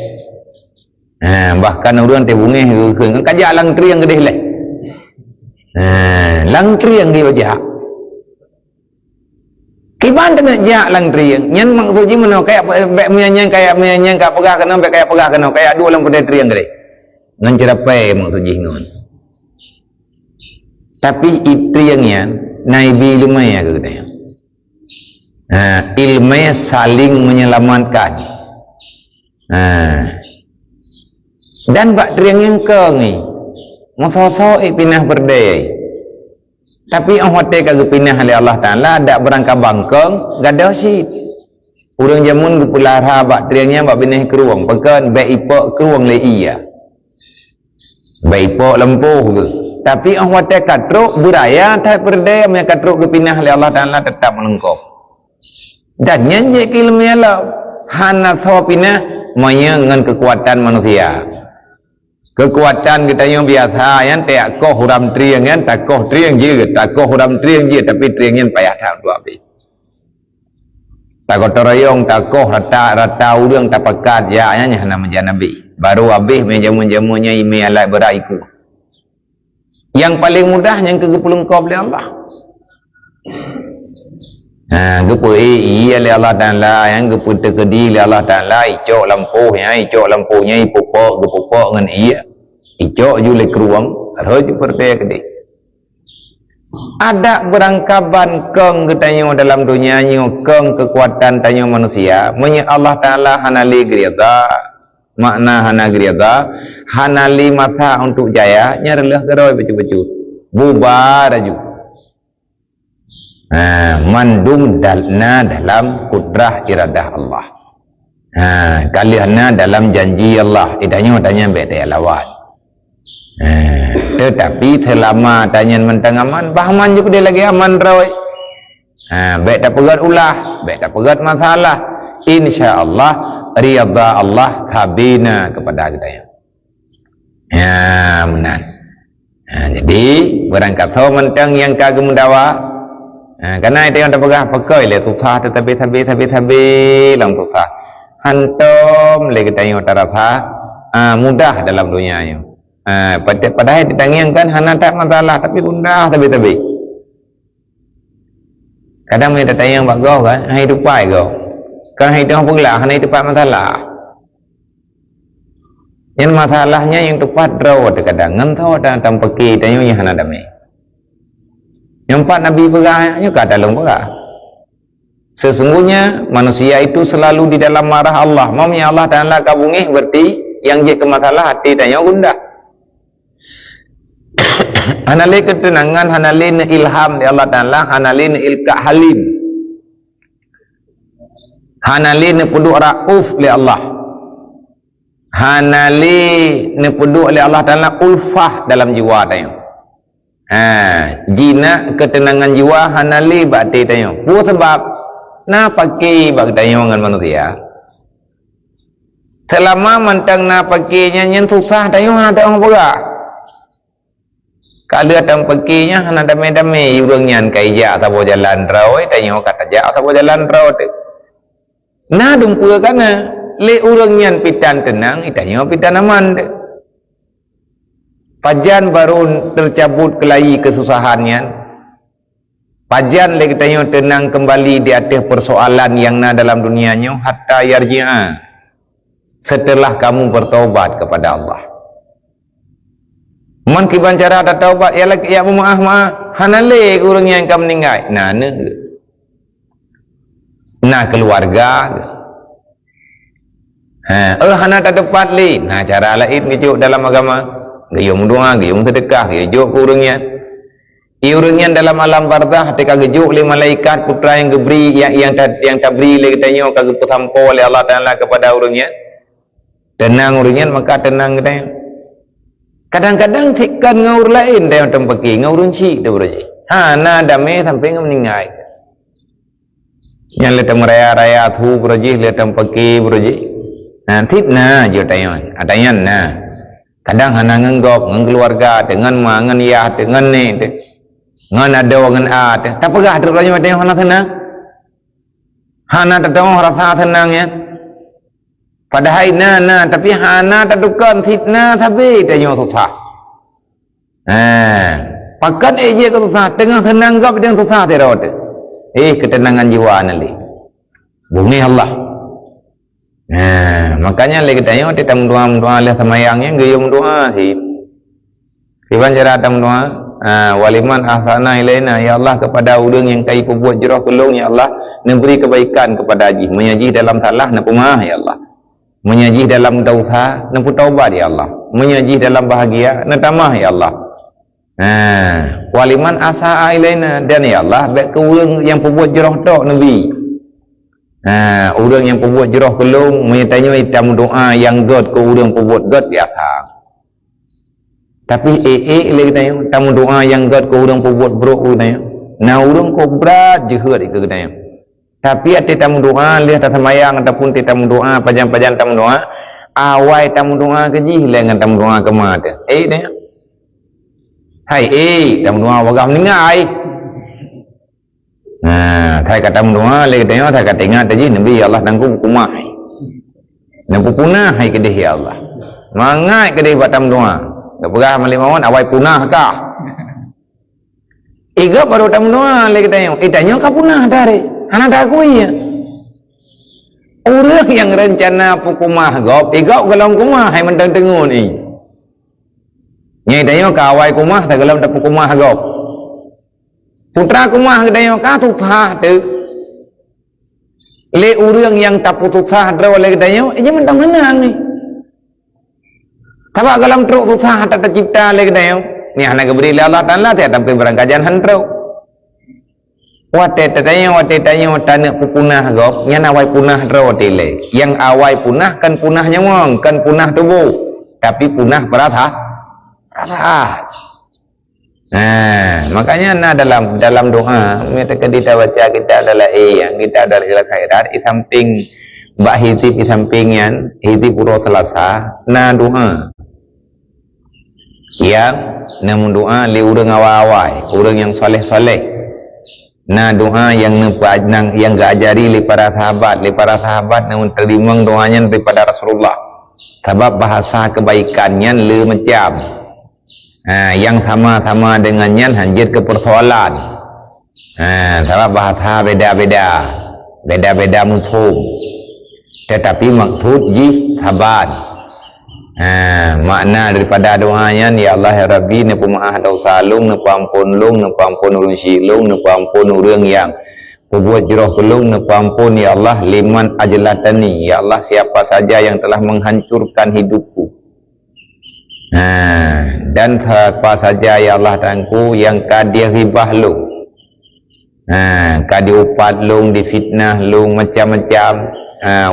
bahkan orang tebungeh kan kajak lang triang gede leh lang triang di wajah kiban tengah jak lang triang nyan maksudnya mana kayak menyang kayak pegah kena kayak pegah kena kayak dua lang pada triang gede ngan cerapai maksudnya non tapi triangnya naibi lumayan ke gede ilmu saling menyelamatkan dan bak triang yang kengi musoso pinah berdaya tapi ang hote kagak pinah oleh Allah Ta'ala tak berangkat bangkeng gak ada syit urang jamun kepulara bak triangnya bak pinah keruang pekan baik ipok keruang le iya baik ipok lempuh ke tapi ang hote katruk beraya tak berdaya mereka katruk kepinah oleh Allah Ta'ala tetap melengkap dan nyanyi ilmu Allah hana thawapina maya dengan kekuatan manusia kekuatan kita yang biasa yang tak koh huram triang yang tak koh triang je tak koh huram triang je tapi triang yang payah tak dua habis tak koh terayong tak koh rata urang tak pekat ya yang hana menjadi nabi baru habis menjamu-jamunya imi alai beraiku Yang paling mudah yang kegepulung kau oleh Allah. Gepu iya oleh Allah Ta'ala, yang gepu tekedi oleh Allah Ta'ala, icok lampunya ipupok gepupok dengan iya. Icok jule keruang, roj pertaya kedi. Ada berangkaban keng ketanyo dalam dunia nyo, keng kekuatan tanyo manusia, menye Allah Ta'ala hanali gerida, makna hana gerida, hanali mata untuk jaya, nyarilah geroi becu-becu, bubar aju. Mandum dalna dalam kudrah iradah Allah. Kalianna dalam janji Allah, idahnya beda lawan. Tetapi selama tanya mentang aman, bahaman juga dia lagi aman rawai. Baik tak pegat ulah, baik tak pegat masalah. InsyaAllah riyadha Allah tabina kepada kita ya. Benar. Jadi berangkat tahu mentang yang kagum dawa. Karena itu yang tak pegat pakai le susah tetapi lang susah. Hantum le kita yang terasa mudah dalam dunia ini. Padahal ditanggiangkan hana tak masalah tapi mudah tapi kadang mereka tanya bak kau kan hai tupai kau kan hai tu pula hana tupai masalah yang masalahnya yang tepat rawat kadang ngentau dan tampaki tanya yang hana damai yang empat Nabi berahnya kata dalam berah sesungguhnya manusia itu selalu di dalam marah Allah maunya Allah Ta'ala kabungih berarti yang je ke masalah hati tanya gundah hanali ketenangan, hanali ilham di Allah Ta'ala, hanali ilka halim, hanali nepuduk ra'uf li Allah, hanali nepuduk li Allah Ta'ala ulfah dalam jiwa tayo. Jina ketenangan jiwa hanali bakti tayo. Buat sebab na pakai bak tayo dengan manusia. Selama mentang na pakainya yang susah tayo ada orang berat. Kalau ada pakinya hana damai-damai urangnya kaija atau jalan rawai tanya kata ja atau jalan rawai nah dumpur kana le urangnya pitan tenang itanya pitan aman pajan baru tercabut kelahi kesusahannya pajan le kitanya tenang kembali di atas persoalan yang na dalam dunianya hatta yarji'a setelah kamu bertaubat kepada Allah. Man kiban cara ada taubat ya lagi ya maaf hanale urang yang kam meninggal nah keluarga hana tak tepat li nah cara lain ngejuk dalam agama gayung doa gayung sedekah gayung urangnya urangnya dalam alam barzah ketika gejuk oleh malaikat putra yang geberi yang tabri le katanya kagak pesampo oleh Allah Taala kepada urangnya tenang urangnya maka tenang katanya. Kadang-kadang tikkan ngaur lain dia orang pergi ngaur runci dia berje. Na damai sampai meninggal. Yang letak meraya-raya tu berje letak pergi berje. Fitnah je tayon. Atayan na. Kadang hana ngenggok keluarga dengan mangan ya dengan ni ngan ada dengan a. Tak pegah terus tayon hana tenang. Hana tak tahu rasa tenangnya. Padahal na tapi hana tak dukan fitnah tapi tanya susah. Pakat aja ke susah tengah tenang kau yang susah terot. Ketenangan jiwa nali. Bumi Allah. Makanya lagi tanya kita doa leh semayangnya gayung doa sih. Kiban cara tam doa waliman ahsana ilaina ya Allah kepada urang yang kai perbuat jerah kelong ya Allah memberi kebaikan kepada haji menyaji dalam salah na pemah ya Allah. Menyaji dalam dosa nampu taubat ya Allah menyaji dalam bahagia natamah ya Allah waliman asa ilaina dan ya Allah baik ke urang yang perbuat jerah tok nabi urang yang perbuat jerah kelong menyatanya hitam doa yang god ke urang perbuat god biasa tapi lagi tanya tamu doa yang god ke urang perbuat buruk tanya nah urang ko berat jehat itu tanya. Tapi ada tamu doa, lihat semayang ataupun tamu doa, pajan-pajan tamu doa, awai tamu doa keji, dengan tamu doa kemana? Ni, hai, tamu doa wagam ningai. Saya kata tamu doa, lihat tengok, saya kata ingat aja, Nabi Allah nangkum kumah, nangkum punah, hai kedih ya Allah, mangai kedih buat tamu doa, tak berah malimawon awai punah kah iga baru tak menua lagi tanya tanya kah punah dari anak dah aku iya orang yang rencana pukumah gop iga galam kumah hai mentang tengun ni nyai tanya kah awai kumah tak galam tak pukumah gop putra kumah tanya kah tu thah tu le orang yang tak putus thah draw lagi tanya ini mentang tenang ni Tabak galam truk tu sah tak tercipta lagi dah. Ni anak beri Allah Taala tiada sampai berangkajan hantro. Wate tanya tanah punah gop, nya awai punah draw tile. Yang awai punah kan punahnya wong, kan punah tubuh. Tapi punah perasa. Nah, makanya dalam doa kita baca kita adalah yang kita adalah khairat di samping mbak hitip di sampingnya hitip pura selasa na doa yang namun doa li urang awal-awal urang yang soleh-soleh na doa yang yang gajari li para sahabat namun terima doanya daripada Rasulullah sebab bahasa kebaikannya le macam yang sama-sama dengannya hanjir ke persoalan sebab bahasa beda-beda mufhum tetapi maksud sahabat makna daripada doanya ya Allah ya Rabbi ni pemaaf dosa lung ni pampun lung ni pampun urang silung ni pampun urang yang berbuat jerah pelung ni pampun ya Allah liman ajlatani ya Allah siapa saja yang telah menghancurkan hidupku dan siapa saja ya Allah tangku yang kadia ribah lung kadia upat lung difitnah lung macam-macam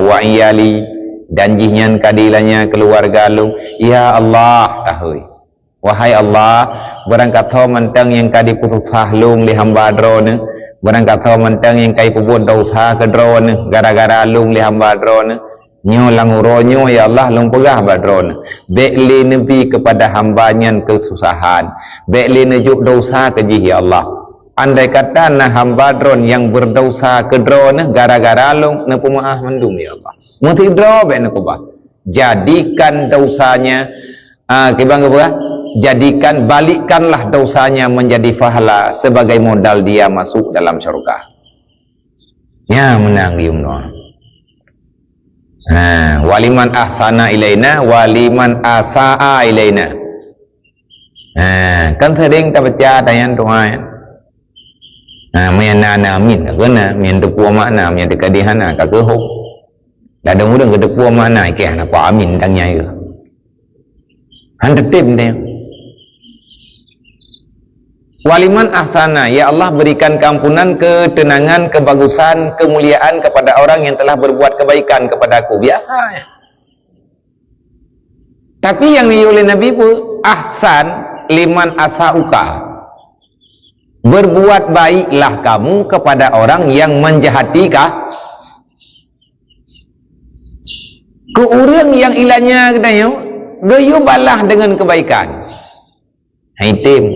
wa iyali janjinya keadilannya keluarga lu ya Allah tahui wahai Allah barang kata mentang yang kadi putus lung li hamba drone barang kata mentang yang kai pubun dosa ke drone gara-gara lung li hamba drone nyo languronyo ya Allah lung pegah ba drone bekli nabi kepada hambanya kesusahan bekli nejuk dosa ke ji ya Allah andai kata na hamba drone yang berdosa ke drone gara-gara lung na pemaaf mendum ya Allah muti draw be na kubah jadikan dosanya kibang apa jadikan balikkanlah dosanya menjadi pahala sebagai modal dia masuk dalam syurga ya menang yumno waliman ahsana ilaina waliman asaa ilaina kan sering kita baca tayan doa mian amin kena mian depu makna mian dekadihana ka keho dah ada mudah ke depu makna ke nak amin tang nyai ke hande tim dia waliman ahsana ya Allah berikan keampunan ketenangan kebagusan kemuliaan kepada orang yang telah berbuat kebaikan kepadaku biasa ya. Tapi yang oleh Nabi pun ahsan liman asauka berbuat baiklah kamu kepada orang yang menjahati ke orang yang ilahnya katanya gayu balah dengan kebaikan haitim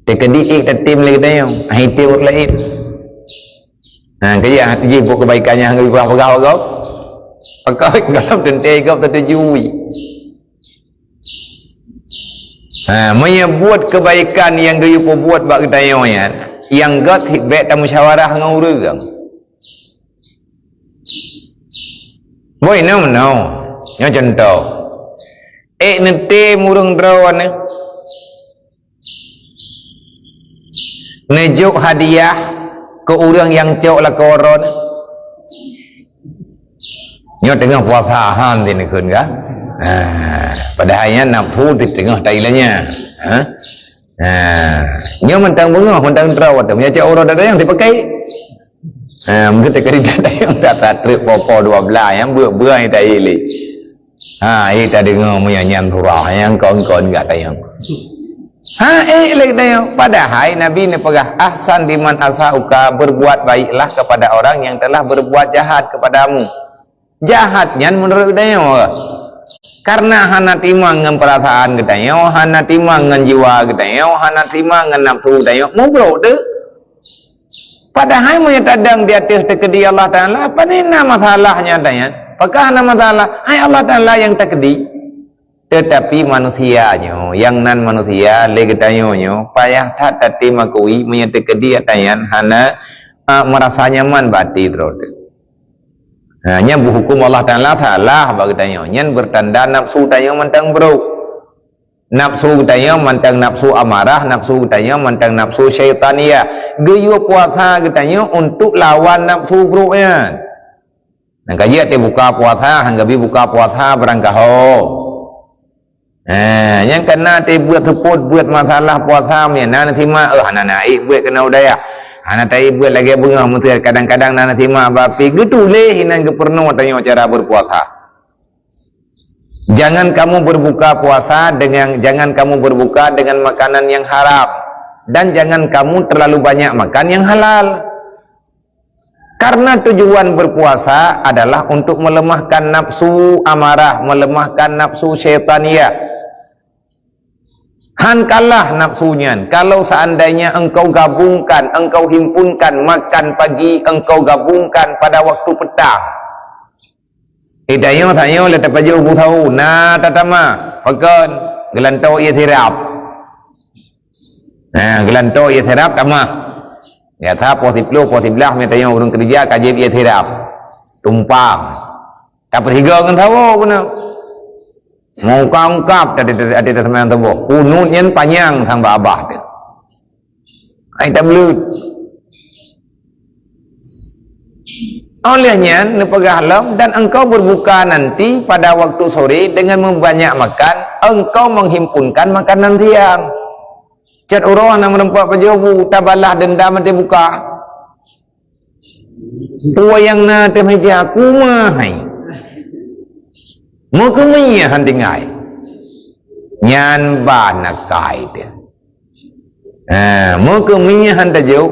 tekedi tim lagi katanya haitim lain kaya hati buat kebaikannya lebih pegawai kau pakai dalam tentai kau tertujui menyebut kebaikan yang gayu buat bak ketayanya yang gat hikbet dan musyawarah dengan orang boy no nya contoh nanti murung drawan nejuk hadiah ke orang yang cok lah ke orang nya tengah puasa han di nekun ka padahalnya nafsu di tengah tailanya nya mentang bengah mentang terawat punya cak orang ada yang dipakai mungkin tak kerja yang data trip popo 12 yang buah yang taili itu dengar punya nyan surah yang kon-kon enggak tayang lagi tayang padahal Nabi ni pegah ahsan liman asauka berbuat baiklah kepada orang yang telah berbuat jahat kepadamu jahatnya menurut tayang karena hana timang dengan perasaan katanya hana timang dengan jiwa katanya hana timang dengan nafsu katanya ngobrol tu padahal menyetadang di atas tekedi Allah Ta'ala apa ni masalahnya katanya apakah nama masalah hai Allah Ta'ala yang tekedi Tetapi manusianya yang nan manusia legetanyonyo payah tak tati makui menyatakan dia tayan hana merasa nyaman bati terode. Hanya berhukum Allah Ta'ala bagi tanyo nyen bertanda nafsu tanyo mentang bro. Nafsu tanyo mentang nafsu amarah, nafsu tanyo mentang nafsu syaitania. Geyo puasa tanyo untuk lawan nafsu bro ya. Nah kaya te buka puasa hanggabi buka puasa berangkaho. Yang kena te buat support buat masalah puasa punya nana tima hana naik buat kena udaya hana tai buat lagi bengah mutir kadang-kadang nana tima bapi gedule hinan keperno tanya cara berpuasa. Jangan kamu berbuka puasa jangan kamu berbuka dengan makanan yang haram dan jangan kamu terlalu banyak makan yang halal. Karena tujuan berpuasa adalah untuk melemahkan nafsu amarah, melemahkan nafsu syaitania. Hankalah nafsunya. Kalau seandainya engkau gabungkan, engkau himpunkan makan pagi, engkau gabungkan pada waktu petang. Idayo tanyo le tapajo bu tahu na tatama pakan gelanto ia sirap. Gelanto ia sirap tama. Ya tha posiblo posiblah me tayo urang kerja kajib ia sirap. Tumpang. Tak perhiga kan tahu benar. Mau kangkap ada semayang tebo kunut yang panjang sang babah tu ai tak belut olehnya nepegah halam dan engkau berbuka nanti pada waktu sore dengan membanyak makan engkau menghimpunkan makanan siang cat urang nak merempak pajobu tabalah dendam nanti buka tua yang na temeja kumahai muka minya hantingai nyan ba nakai dia muka minya hantajo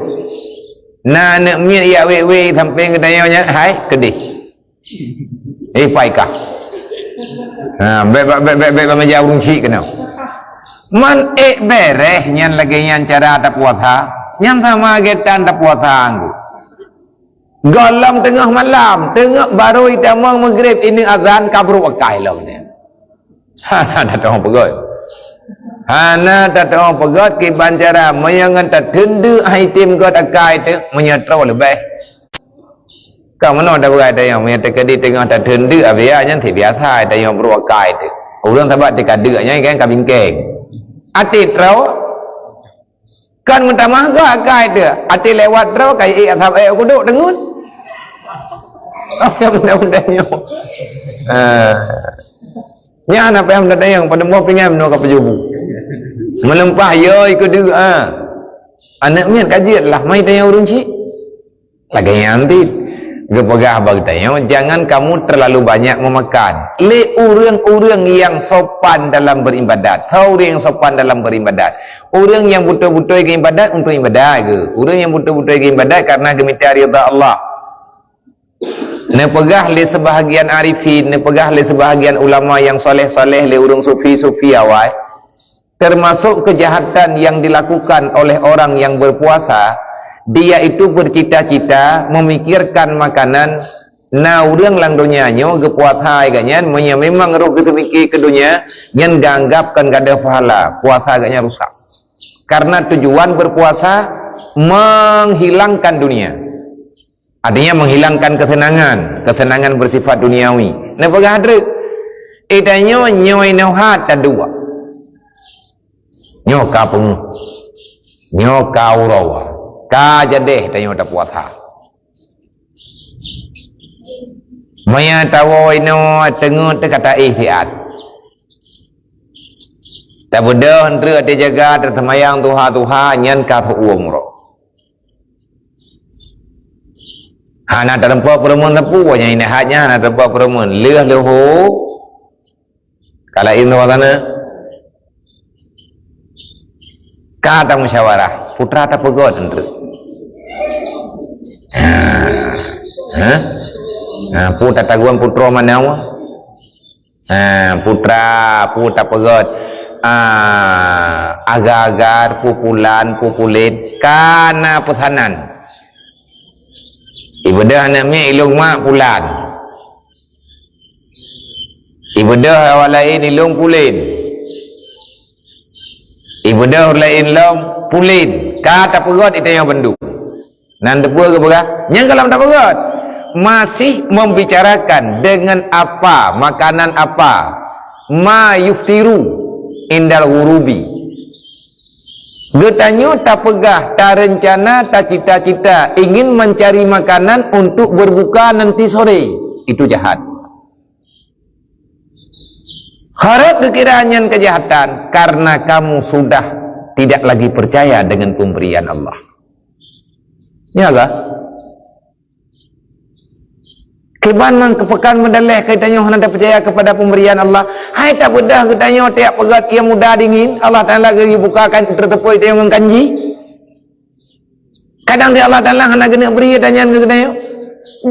na nak miat ya we sampai ke dayo nya hai kedih pai kah be meja urungci kena man bereh nyan lagi nyan cara tak puasa nyan sama getan tak puasa anggu galam tengah malam, tengah baru itamang maghrib ini azan kabru akai lam dia. Hana datang pegot. Hana datang pegot ki bancara mayangan tak dendu item god akai tu menyatro lebih. Kau mana ada berai dah yang menyatakan di tengah tak dendu abianya ti biasa ada yang bru akai tu. Urang tabat dikadeknya kan kabingkeng. Ati trau kan minta mahga akai tu. Ati lewat trau kai asap aku duduk dengun. Apa benda-bendanya nya anak payah benda yang pada muah pingat benda kat pejubu melempah ya ikut dia anak miat kajian lah mai tanya urung cik lagi nanti gepegah bagi tanya jangan kamu terlalu banyak memakan le urang-urang yang sopan dalam beribadat orang yang sopan dalam beribadat orang yang betul-betul ke ibadat untuk ibadat ke orang yang betul-betul ke ibadat karena gemita ridha Allah. Nepegah le sebahagian arifin, nepegah le sebahagian ulama yang soleh-soleh le urung sufi-sufi awal. Termasuk kejahatan yang dilakukan oleh orang yang berpuasa, dia itu bercita-cita memikirkan makanan na urang lang dunianyo ge puasa agaknya memang roh kita mikir ke dunia yang dianggapkan gak ada pahala, puasa agaknya rusak. Karena tujuan berpuasa menghilangkan dunia. Artinya menghilangkan kesenangan bersifat duniawi. Napa gadre? Idanyo nyoi nauhat tadua. Nyo ka peng. Nyo ka urawa. Ka jadeh tanyo ta puasa. Maya tawo ino tengut te kata ihtiat. Tak bodoh entre ade jaga tersemayang tuha nyan ka uang ro. Hana terempat perempuan tepu yang ini hanya hana terempat perempuan leh leho kalau ini sana kata musyawarah putra tak pegot entre putra taguan putra mana putra pegot agar-agar pupulit kana pesanan ibadah anaknya ilung mak pulang Ibadah awak lain ilung pulin. Ibadah lain ilung pulin. Kata perut itu yang bendu. Nan tepur ke berah? Yang kalau tak perut masih membicarakan dengan apa, makanan apa, ma yuftiru indal hurubi. Getanya tak pegah, tak rencana, tak cita-cita ingin mencari makanan untuk berbuka nanti sore. Itu jahat. Harap kekiraan kejahatan karena kamu sudah tidak lagi percaya dengan pemberian Allah. Ya kah? Keban man kepekan mendalih katanya hendak percaya kepada pemberian Allah. Hai tak bedah katanya tiap pegat yang mudah dingin. Allah Taala geri bukakan tertepoi dia mengkanji. Kadang dia Allah Taala hendak kena beri tanya ke katanya.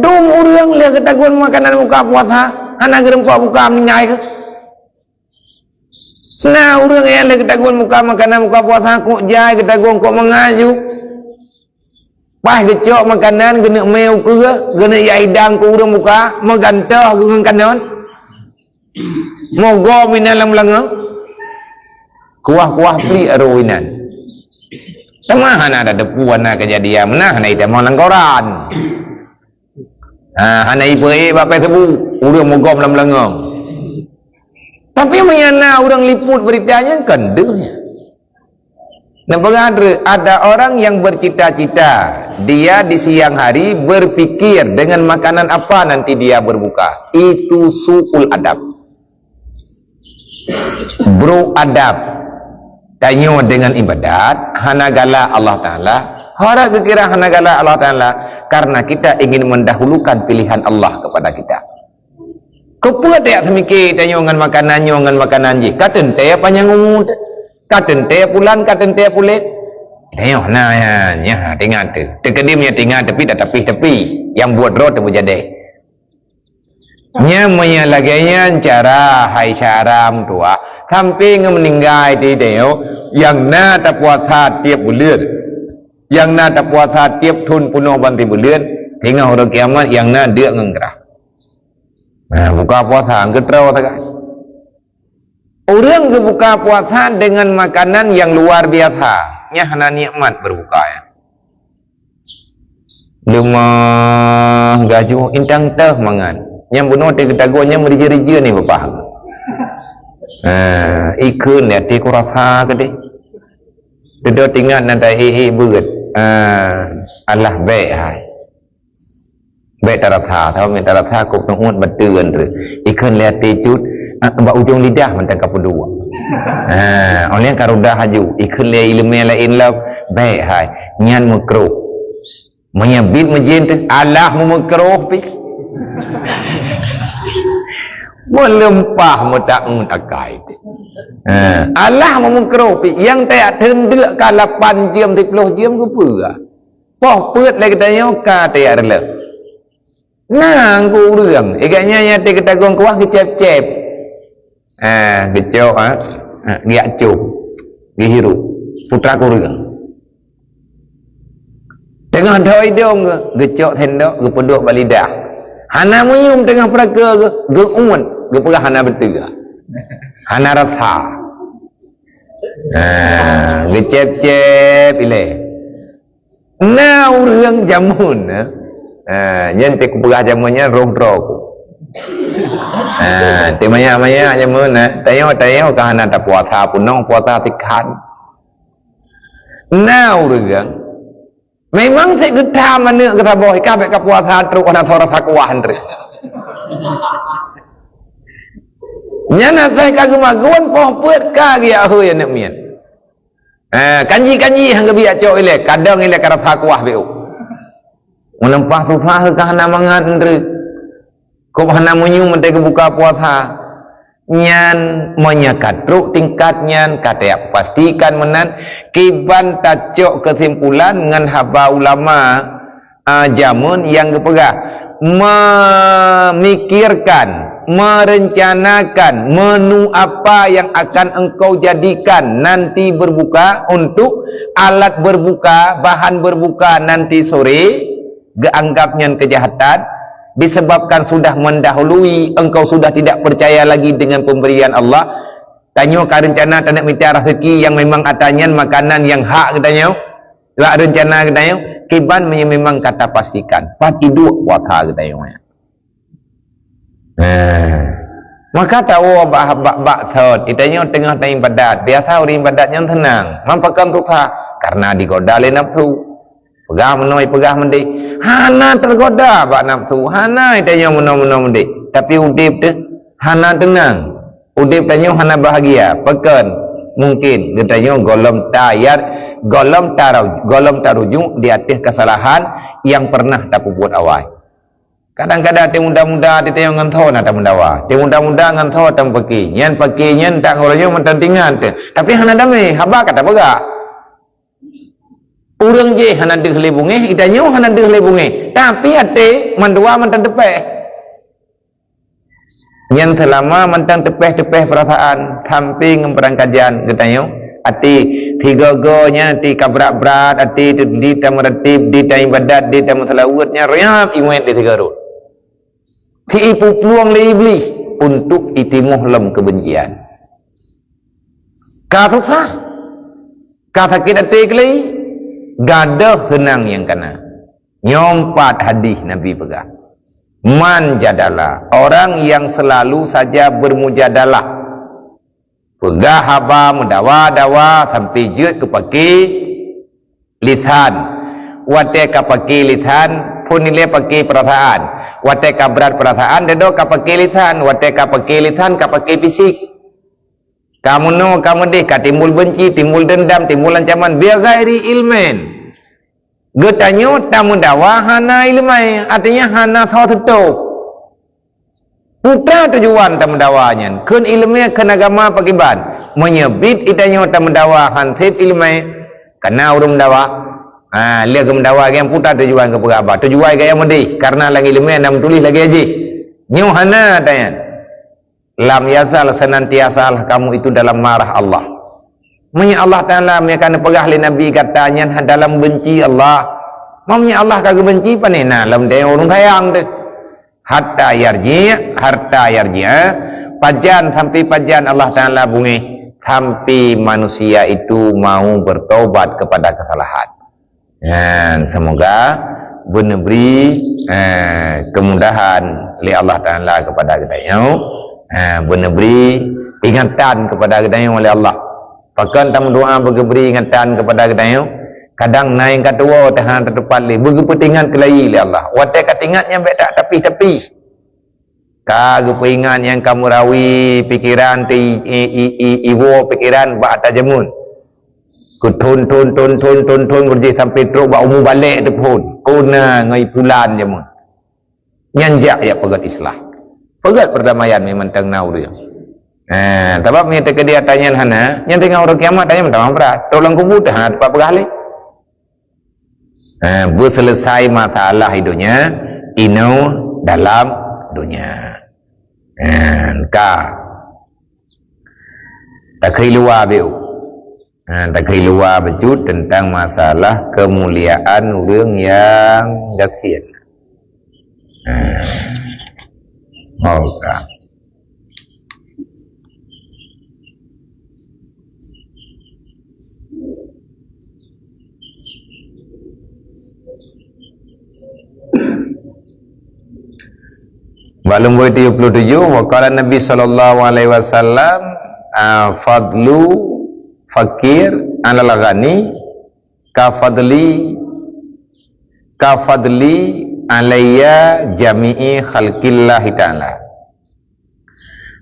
Dum urang lihat ketagun makanan buka puasa, hendak gerempak buka minyak ke. Nah urang yang lihat ketagun muka makanan buka puasa kok jai ketagun kok mengaju. Pas kecok makanan kena meu ke kena yaidang ke urang muka megantah ke kanan mogo minalam langang kuah-kuah pli aruinan tamahan ada depuan na kejadian menah na ite mau langkoran hana ipe bapak tebu urang mogo minalam langang tapi mayana urang liput beritanya kendehnya. Nampak ada orang yang bercita-cita dia di siang hari berpikir dengan makanan apa nanti dia berbuka. Itu su'ul adab. Bro adab. Tanya dengan ibadat hanagala Allah Ta'ala. Harap dikira hanagala Allah Ta'ala karena kita ingin mendahulukan pilihan Allah kepada kita. Kepuat tak semikir tanya dengan makanan je. Kata teh panjang umur. Katen teh pulan, katen teh pulit. Tengok nah ya, tengok tu. Terkedimnya tinggal tepi yang buat roh tu berjadi. Nya menyalaganya cara hai syaram tua. Sampai meninggal di deo yang na tak puasa tiap bulan. Yang na tak puasa tiap tun punuh banti bulan. Tengok orang kiamat yang na dia ngengkerah. Nah, buka puasa ngetrau tak. Orang berbuka puasa dengan makanan yang luar biasa. Nyahna nikmat berbuka ya. Lemah gajuh intang teh mangan. Yang bunuh te ketaguannya merija-rija ni bapak. Ikun ya ti kurasa ke deh. Dedo tinggal nanti beut. Allah baik hai. Baik taratha, tahu minta taratha kau tengok betul tu. Ikan lihat tejut, bak ujung lidah mentang kau dua. Orang karudah haju. Ikan lihat ilmu lain lah, baik hai. Nyan makruh, menyabit majin tu. Allah makruh pi. Melempah mutak mutakai. Allah makruh pi. Yang tak tendek kalau 8 jam 10 jam ke apa? Poh put lagi tanya kata ya rela. Nah, aku urang. Ikatnya yang dia ketagung kuah kecep-cep. Gecok, giak cuk, gihiru. Putra aku urang. Tengah dah hidung ke, gecok tendok, gepeduk balidah. Hana menyum tengah peraka ke, geungun, geperah hana betul ke. Hana rasa. Gecep-cep pilih. Nah, urang jamun. Nyentik berah jamunya roh-roh ku. Temanya jamun tayo kahana tak puasa punong puasa tikan. Now regang. Memang saya getah mana kata boy kabeh ka puasa terus ana suara sakuah andre. Nyana saya kagemaguan poh peut ka dia ahoy nak mian. Kanji hang gebi acok ile kadang ile ka sakuah beu. Menempah susah ke hana mangan andre. Kau hana menyum mentai buka puasa. Nyan menyakatruk tingkatnya kata pastikan menan kiban tacok kesimpulan dengan haba ulama jamun yang kepegah memikirkan, merencanakan menu apa yang akan engkau jadikan nanti berbuka untuk alat berbuka, bahan berbuka nanti sore. Geanggapnya kejahatan disebabkan sudah mendahului, engkau sudah tidak percaya lagi dengan pemberian Allah. Tanya ke rencana tak nak minta rezeki yang memang atanyan makanan yang hak katanya. Buat rencana katanya, kiban memang kata pastikan. Pat hidup wata katanya. Maka tahu bak thot, ditanya tengah time badat. Biasa orang badatnya tenang. Mampakam tukha karena digoda oleh nafsu. Pegah menoi, pegah mendek. Hana tergoda bak nafsu. Hana ditanya menoi mendek. Tapi udip tu hana tenang. Udip tanya hana bahagia. Pekan mungkin ditanya golom tarujuk di atas kesalahan yang pernah tak buat awal. Kadang-kadang dia muda-muda dia tengok ngan thau nak tak mendawa. Dia muda-muda ngan thau tak pergi. Nyan pergi nyan tak orangnya mentantingan tu. Tapi hana damai, haba kata begak. Urang je hana deh lebunge, itanya hana deh lebunge. Tapi ate mandua mantan tepeh. Yang selama mantan tepeh-tepeh perasaan samping berangkajan katanya ati tiga gonya ati kabrak-brak ati di tameratib di ibadat di tamesalawatnya riap iwet di tiga rut ti ipu peluang le iblis untuk itimuh lem kebencian ka susah ka sakit ati kelai gadah senang yang kena nyompat hadis Nabi pegang man jadalah, orang yang selalu saja bermujadalah. Pegah haba mendawa-dawa sampai jut ke paki lisan. Wate ka paki lisan pun nilai paki perasaan. Wate ka berat perasaan dedo ka paki lisan. Wate ka paki lisan ka paki fisik. Kamu no kamu deh ka timbul benci, timbul dendam, timbul ancaman biar ghairi ilmen. Getanyo tamu dawa hana ilmai, artinya hana satu. Putra tujuan tamu dawanya, kun ilmu kun agama pakiban, menyebit itanyo tamu dawa hansip ilmai, kena urung dawa. Lihat ke mendawa yang putra tujuan ke pegaba, tujuan ke yang mendih, karena lagi ilmu yang tulis lagi aja. Nyo hana tanya, lam yazal senantiasa kamu itu dalam marah Allah. Manya Allah Ta'ala akan pegah li Nabi katanya dalam benci Allah. Mamanya Allah kagak benci panena dalam dia orang sayang tu. Hatta yarji' pajan sampai pajan Allah Ta'ala bungi sampai manusia itu mau bertobat kepada kesalahan. Dan semoga beri kemudahan li Allah Ta'ala kepada kita. Beri ingatan kepada kita oleh Allah. Pakan tamu doa beri ingatan kepada kita. Kadang naik kedua tahan terdepan li bagi petingan kelai li Allah. Watai katingatnya baik tak tapi kagak peringat yang kamu rawi pikiran ti iwo pikiran ba tajamun. Kutun berjih sampai teruk ba umur balik tu pun. Kuna ngai bulan jamun. Nyanjak ya pegat islah. Pegat perdamaian memang tengnau dia. Sebab ni dia tanya hana, yang tengah orang kiamat tanya minta berat. Tolong kubur dah tempat bergali. Berselesai masalah hidupnya, ino dalam dunia. Tak keluar beu. Tak keluar becut tentang masalah kemuliaan orang yang gafian. Volume 77 waqala Nabi sallallahu alaihi wasallam fadlu fakir alal ghani ka fadli alayya jami'i khalqillah ta'ala.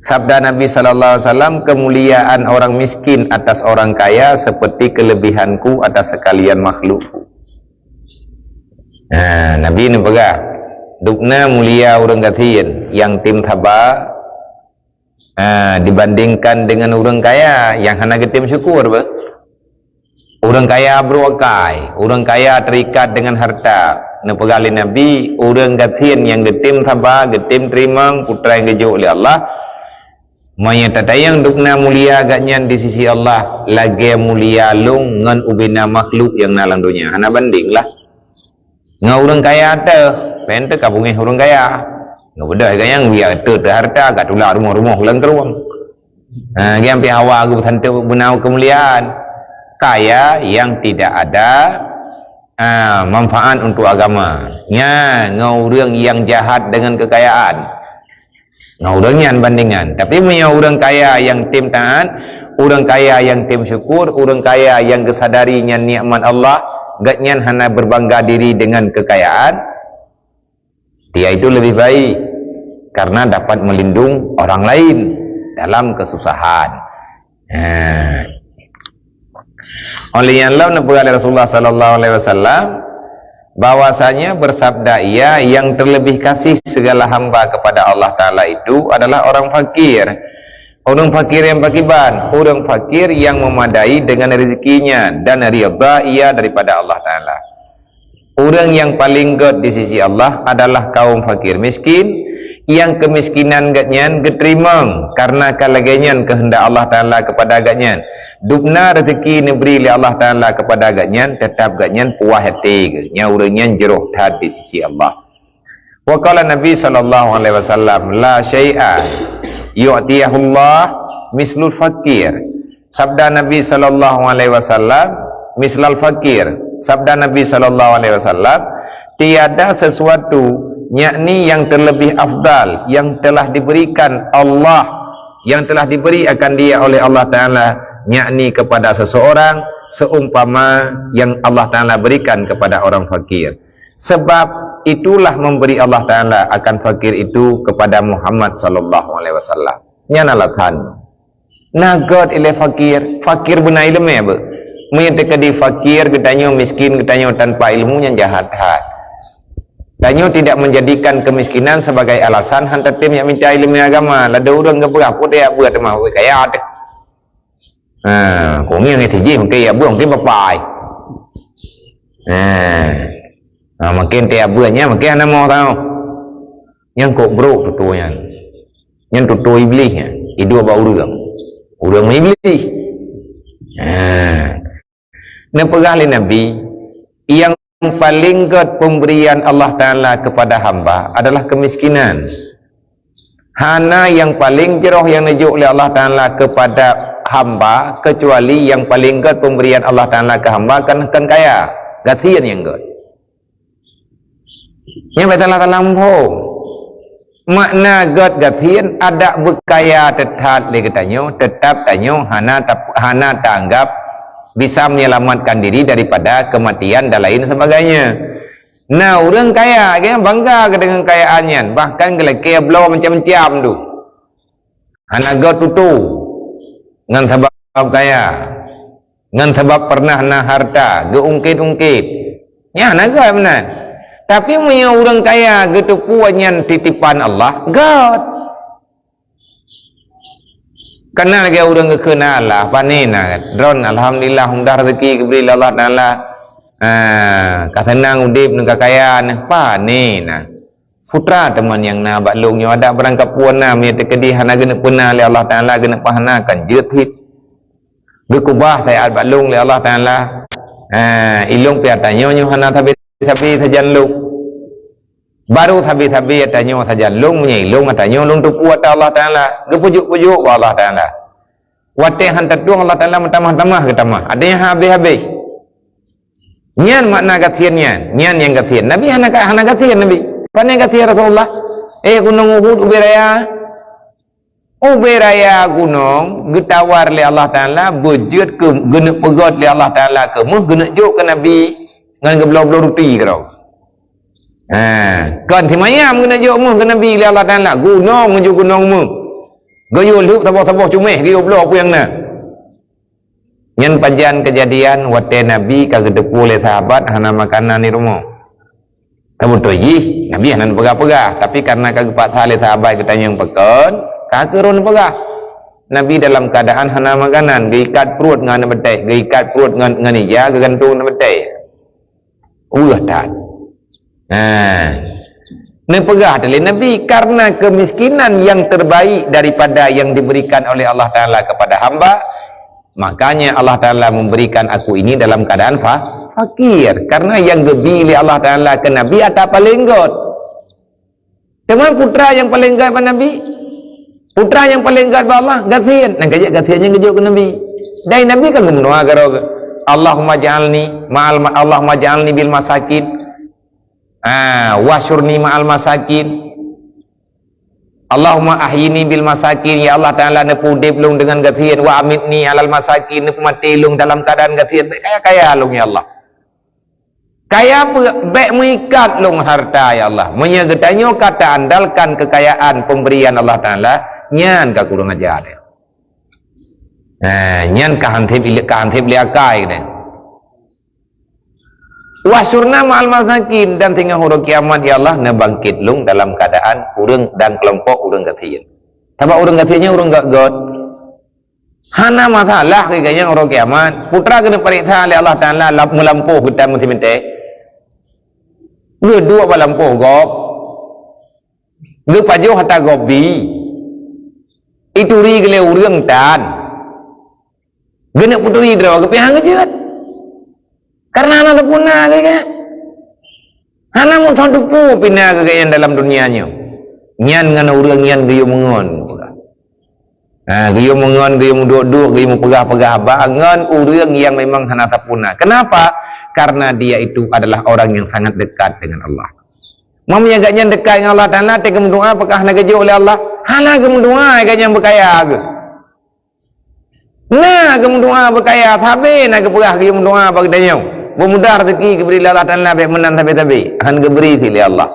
Sabda Nabi sallallahu alaihi wasallam, kemuliaan orang miskin atas orang kaya seperti kelebihanku atas sekalian makhlukku. Nabi ini pegang dukna mulia orang gathien yang tim thaba dibandingkan dengan orang kaya yang hana getim syukur ba. Orang kaya berwakai, orang kaya terikat dengan harta. Nepegali Nabi, orang gathien yang getim thaba, getim terimang putra yang gejuk oleh Allah. Maya tatayang dukna mulia agaknya di sisi Allah lagi mulia lung ngan ubina makhluk yang nalang dunia. Hana banding lah. Ngau orang kaya ada pen tu kabungih orang kaya ngabedah yang biar tu harta kat tulah rumah-rumah ulang teruang yang pi hawa aku bertantu benau kemuliaan kaya yang tidak ada manfaat untuk agama ngau orang yang jahat dengan kekayaan ngau orang yang bandingan tapi punya orang kaya yang tim taat orang kaya yang tim syukur orang kaya yang kesadarinya nikmat Allah gatnyan hana berbangga diri dengan kekayaan dia itu lebih baik karena dapat melindung orang lain dalam kesusahan oleh yang lain Rasulullah sallallahu alaihi wasallam bahwasanya bersabda ia yang terlebih kasih segala hamba kepada Allah Ta'ala itu adalah orang fakir yang bakiban, orang fakir yang memadai dengan rezekinya dan ridha ia daripada Allah Ta'ala. Orang yang paling god di sisi Allah adalah kaum fakir miskin yang kemiskinan gatnyan geterimang karena kalagenyan kehendak Allah Ta'ala kepada gatnyan dubna rezeki neberi oleh Allah Ta'ala kepada gatnyan tetap gatnyan puas hati nya orangnya jeroh tat di sisi Allah. Wa qala Nabi sallallahu alaihi wasallam la syai'a yu'tiyahullah mislul fakir. Sabda Nabi sallallahu alaihi wasallam mislal fakir. Sabda Nabi sallallahu alaihi wasallam tiada sesuatu yakni yang terlebih afdal yang telah diberikan Allah yang telah diberi akan dia oleh Allah Ta'ala yakni kepada seseorang seumpama yang Allah Ta'ala berikan kepada orang fakir. Sebab itulah memberi Allah Ta'ala akan fakir itu kepada Muhammad sallallahu alaihi wasallam. Nyana lathan. Nagot ile fakir benar ilmu ya, Bu. Menyatakan di fakir getanyo miskin getanyo tanpa ilmunya jahat. Danyo tidak menjadikan kemiskinan sebagai alasan hantar tim yang minta ilmu agama. Lada orang ke berapa dia buat mah kaya ada. Kau ni yang tiji mungkin ya buang mungkin bapai. Makin tiap bulannya makin anak mau tahu. Yang kok bro tutunya. Yang tutu iblisnya. Itu apa urang? Urang iblis. Nepegah Nabi yang paling god pemberian Allah Ta'ala kepada hamba adalah kemiskinan. Hana yang paling jeroh yang najuk oleh Allah Ta'ala kepada hamba kecuali yang paling god pemberian Allah Ta'ala ke hamba kan kaya. Gatian yang god. Yang betul lampau. Makna god gatian ada berkaya tetap legetanyo tetap tanyo hana tanggap bisa menyelamatkan diri daripada kematian dan lain sebagainya. Nah, orang kaya kan bangga dengan kayaannya, bahkan gelek blow macam-macam tu. Hana god tutu ngan sebab kaya, ngan sebab pernah na harta, geungkit-ungkit. Ya, naga benar. Tapi punya orang kaya gitu puannya titipan Allah, god. Kenal lagi orang kekenal lah, panina. Drone, alhamdulillah, mudah rezeki keberi Allah Ta'ala. Kasenang udip dengan kekayaan, panina. Putra teman yang nak baklungnya ada berangkat puana, minta kedih hana kena pernah oleh Allah Ta'ala, kena pahanakan jetit. Berkubah saya baklung oleh Allah Ta'ala. Ilung piatanya hana tabi saja lung. Baru tabi atanya saja lung punya ilung atanya lung tu puat Allah Ta'ala. Gepujuk-pujuk Allah Ta'ala. Watih hantar tuang Allah Ta'ala mentamah-tamah ke tamah. Ada yang habis-habis. Nyan makna katiannya. Nyan yang katian. Nabi hana katian Nabi. Pana yang katian Rasulullah. Gunung Uhud ubiraya. Ubiraya gunung. Getawar oleh Allah Ta'ala. Berjut ke. Genek pegot oleh Allah Ta'ala ke. Muh genek juk ke Nabi. Ngan kebelau-belau rupi ke tau. Kan timayam kena juk mu ke Nabi oleh Allah Ta'ala. Gunung menuju gunung mu. Gayul hidup tabah-tabah cumeh. Gayul belau apa yang nak. Yang panjang kejadian. Watai Nabi kagedepu oleh sahabat. Hana makanan di rumah. Kamu tu ih. Nabi hana pegah-pegah. Tapi karena kagepat salih sahabat kita yang pekan. Kagerun pegah. Nabi dalam keadaan hana makanan. Gaikat perut dengan betai. Gaikat perut dengan ija. Gegantung dengan betai. Tak. Nepegah dari Nabi karena kemiskinan yang terbaik daripada yang diberikan oleh Allah Ta'ala kepada hamba, makanya Allah Ta'ala memberikan aku ini dalam keadaan fakir. Karena yang gebili Allah Ta'ala ke Nabi ada paling god. Teman putra yang paling gaib Nabi, putra yang paling gaib Allah, gathian. Nang kajak gathiannya ngejok ke Nabi. Dai Nabi kan mendoa karo Allahumma ja'alni Allahumma ja'alni bil masakin. Wasyurni ma'al masakin. Allahumma ahyini bil masakin, ya Allah Ta'ala nepu udip lung dengan gathian, wa amitni alal masakin, nepu mati lung dalam keadaan gathian. Kaya lung ya Allah. Kaya baik mengikat lung harta ya Allah. Menyegetanyo kata andalkan kekayaan pemberian Allah Ta'ala, nyan ka kurang ajar dia. Nyan kahantip liakai ni. Wasyurna ma'al masakin, dan tinggal huruf kiamat ya Allah na bangkit lung dalam keadaan urang dan kelompok urang gathian. Sebab urang gathiannya urang gak god. Hana masalah kayaknya huruf kiamat. Putra kena periksa oleh Allah Ta'ala melampuh kita mesti minta. Dua melampuh gob. Dua pajuh hatta gobi. Itu ri gele urang tan. Gena puturi draw kepihang jeut. Karena anak terpunah kaya anak mau tahu pindah kaya dalam dunianya nyan ngana urang nyan gayo mengon gayo mengon, gayo muduk-duk, gayo pegah-pegah bangan urang yang memang hana terpunah. Kenapa? Karena dia itu adalah orang yang sangat dekat dengan Allah. Mamanya agaknya dekat dengan Allah Ta'ala, tega mendoa apakah nak gaji oleh Allah? Hana ke mendoa agaknya berkaya ke? Nah ke mendoa berkaya, sabi nak ke pegah gayo mendoa bagi dia. Pemuda rezeki keberi Allah Ta'ala baik menang tapi han keberi sili Allah.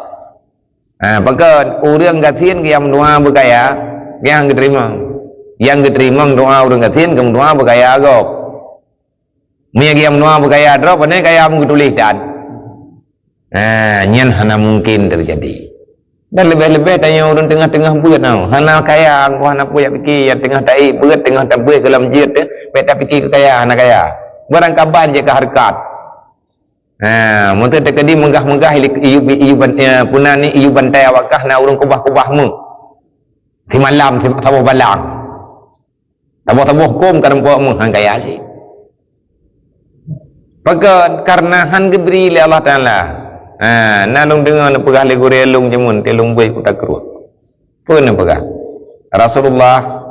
Pakai orang gathian yang doa berkaya yang diterima doa orang gathian yang doa berkaya agak miyak yang doa berkaya drop pada kaya mengutulis dan nyan hana mungkin terjadi. Dan lebih-lebih tanya orang tengah-tengah berat tau hana kaya aku hana puyak fikir yang tengah taik berat tengah tak berat dalam jid beta fikir kekayaan hana kaya barang kaban je ke harkat. Mungkin terkadi menggah-menggah iu punan ni iu bantai awakah na urang kubah-kubahmu. Di malam tabuh balang. Tabuh-tabuh kum karempokmu hang kaya si. Pakat karena han diberi oleh Allah Ta'ala. Nalung dengar nak pegah le gore lung jemun telung buai ku tak keruh. Pun nak pegah. Rasulullah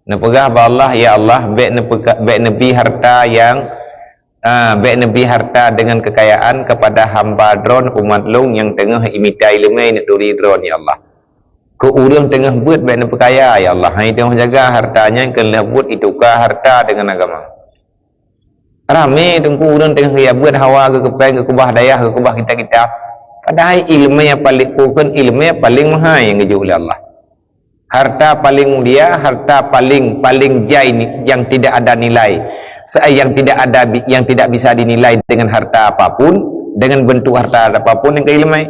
nak pegah ba Allah ya Allah baik nabi harta yang baik nabi harta dengan kekayaan kepada hamba dron umat long yang tengah imitai lemai nak turi dron ya Allah. Ku urang tengah buat baik nak perkaya ya Allah. Hai tengah jaga hartanya kena buat itukah harta dengan agama. Rame tengku urang tengah kaya buat hawa ke kepeng ke kubah dayah ke kubah kita. Padahal ilmu yang paling pokok ilmu yang paling mahal yang dijual oleh Allah. Harta paling mulia, harta paling jai yang tidak ada nilai. Yang tidak bisa dinilai dengan harta apapun, dengan bentuk harta apapun yang keilmai.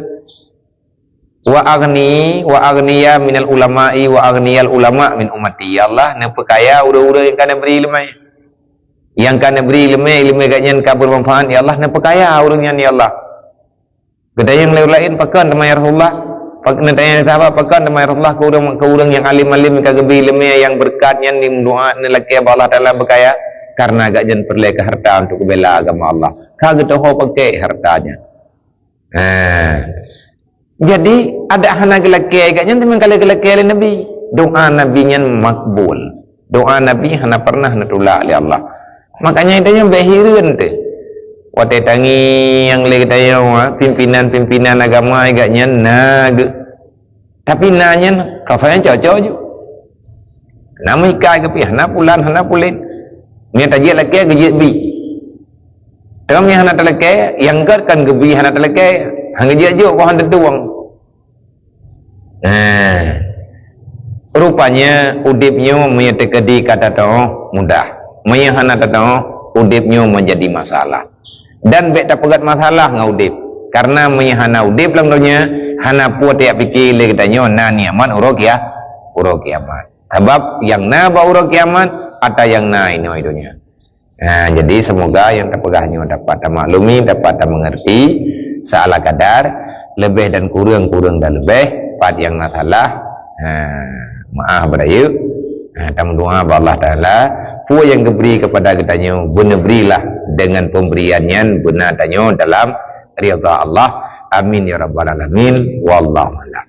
Wa agniya minal ulama'i wa agniyal ulama' min ummati. Ya Allah, nak perkaya ura-ura yang kana beri ilmu. Yang kana beri ilmu gaknya ka bermanfaat ya Allah, nak perkaya urangnya ya Allah. Gede yang lain pakan temai Rasulullah. Pakan tanya sahabat pakan temai Rasulullah ke urang yang alim-alim ka beri ilmu yang berkatnya ni doa ni laki Allah Ta'ala berkaya. Karena agak jen perlu ke harta untuk bela agama Allah. Kagak tahu pakai hartanya. Jadi ada hana gelaki agaknya teman kali gelaki oleh Nabi. Doa Nabi-nya makbul. Doa Nabi hana pernah natulak oleh Allah. Makanya itu yang berhiran tu. Waktu tangi yang lagi tanya pimpinan agama agaknya nag. Tapi nanya kafanya cocok je. Nama ikai ke pi hana pulan. Ni tajik laki gejit bi. Tengah ni hana teleke yang kat kan gebi hana teleke hang gejit jo ko hang tuang. Rupanya udipnya menyekedi kata tu mudah. Maya hana tahu udipnya menjadi masalah. Dan bek tak pegat masalah ngau udip. Karena maya hana udip lang dunia hana puat tiap fikir le katanya na niaman urok kiamat. Sebab yang na ba urok kiamat atau yang na ini dunia. Jadi semoga yang terpegahnya dapat maklumi, dapat mengerti seala kadar, lebih dan kurang dan lebih pada yang salah. Maaf berayu. Doa Allah Ta'ala fu yang diberi kepada kitanya benar berilah dengan pemberiannya benar tanya dalam ridha Allah. Amin ya rabbal alamin. Wallahu a'lam.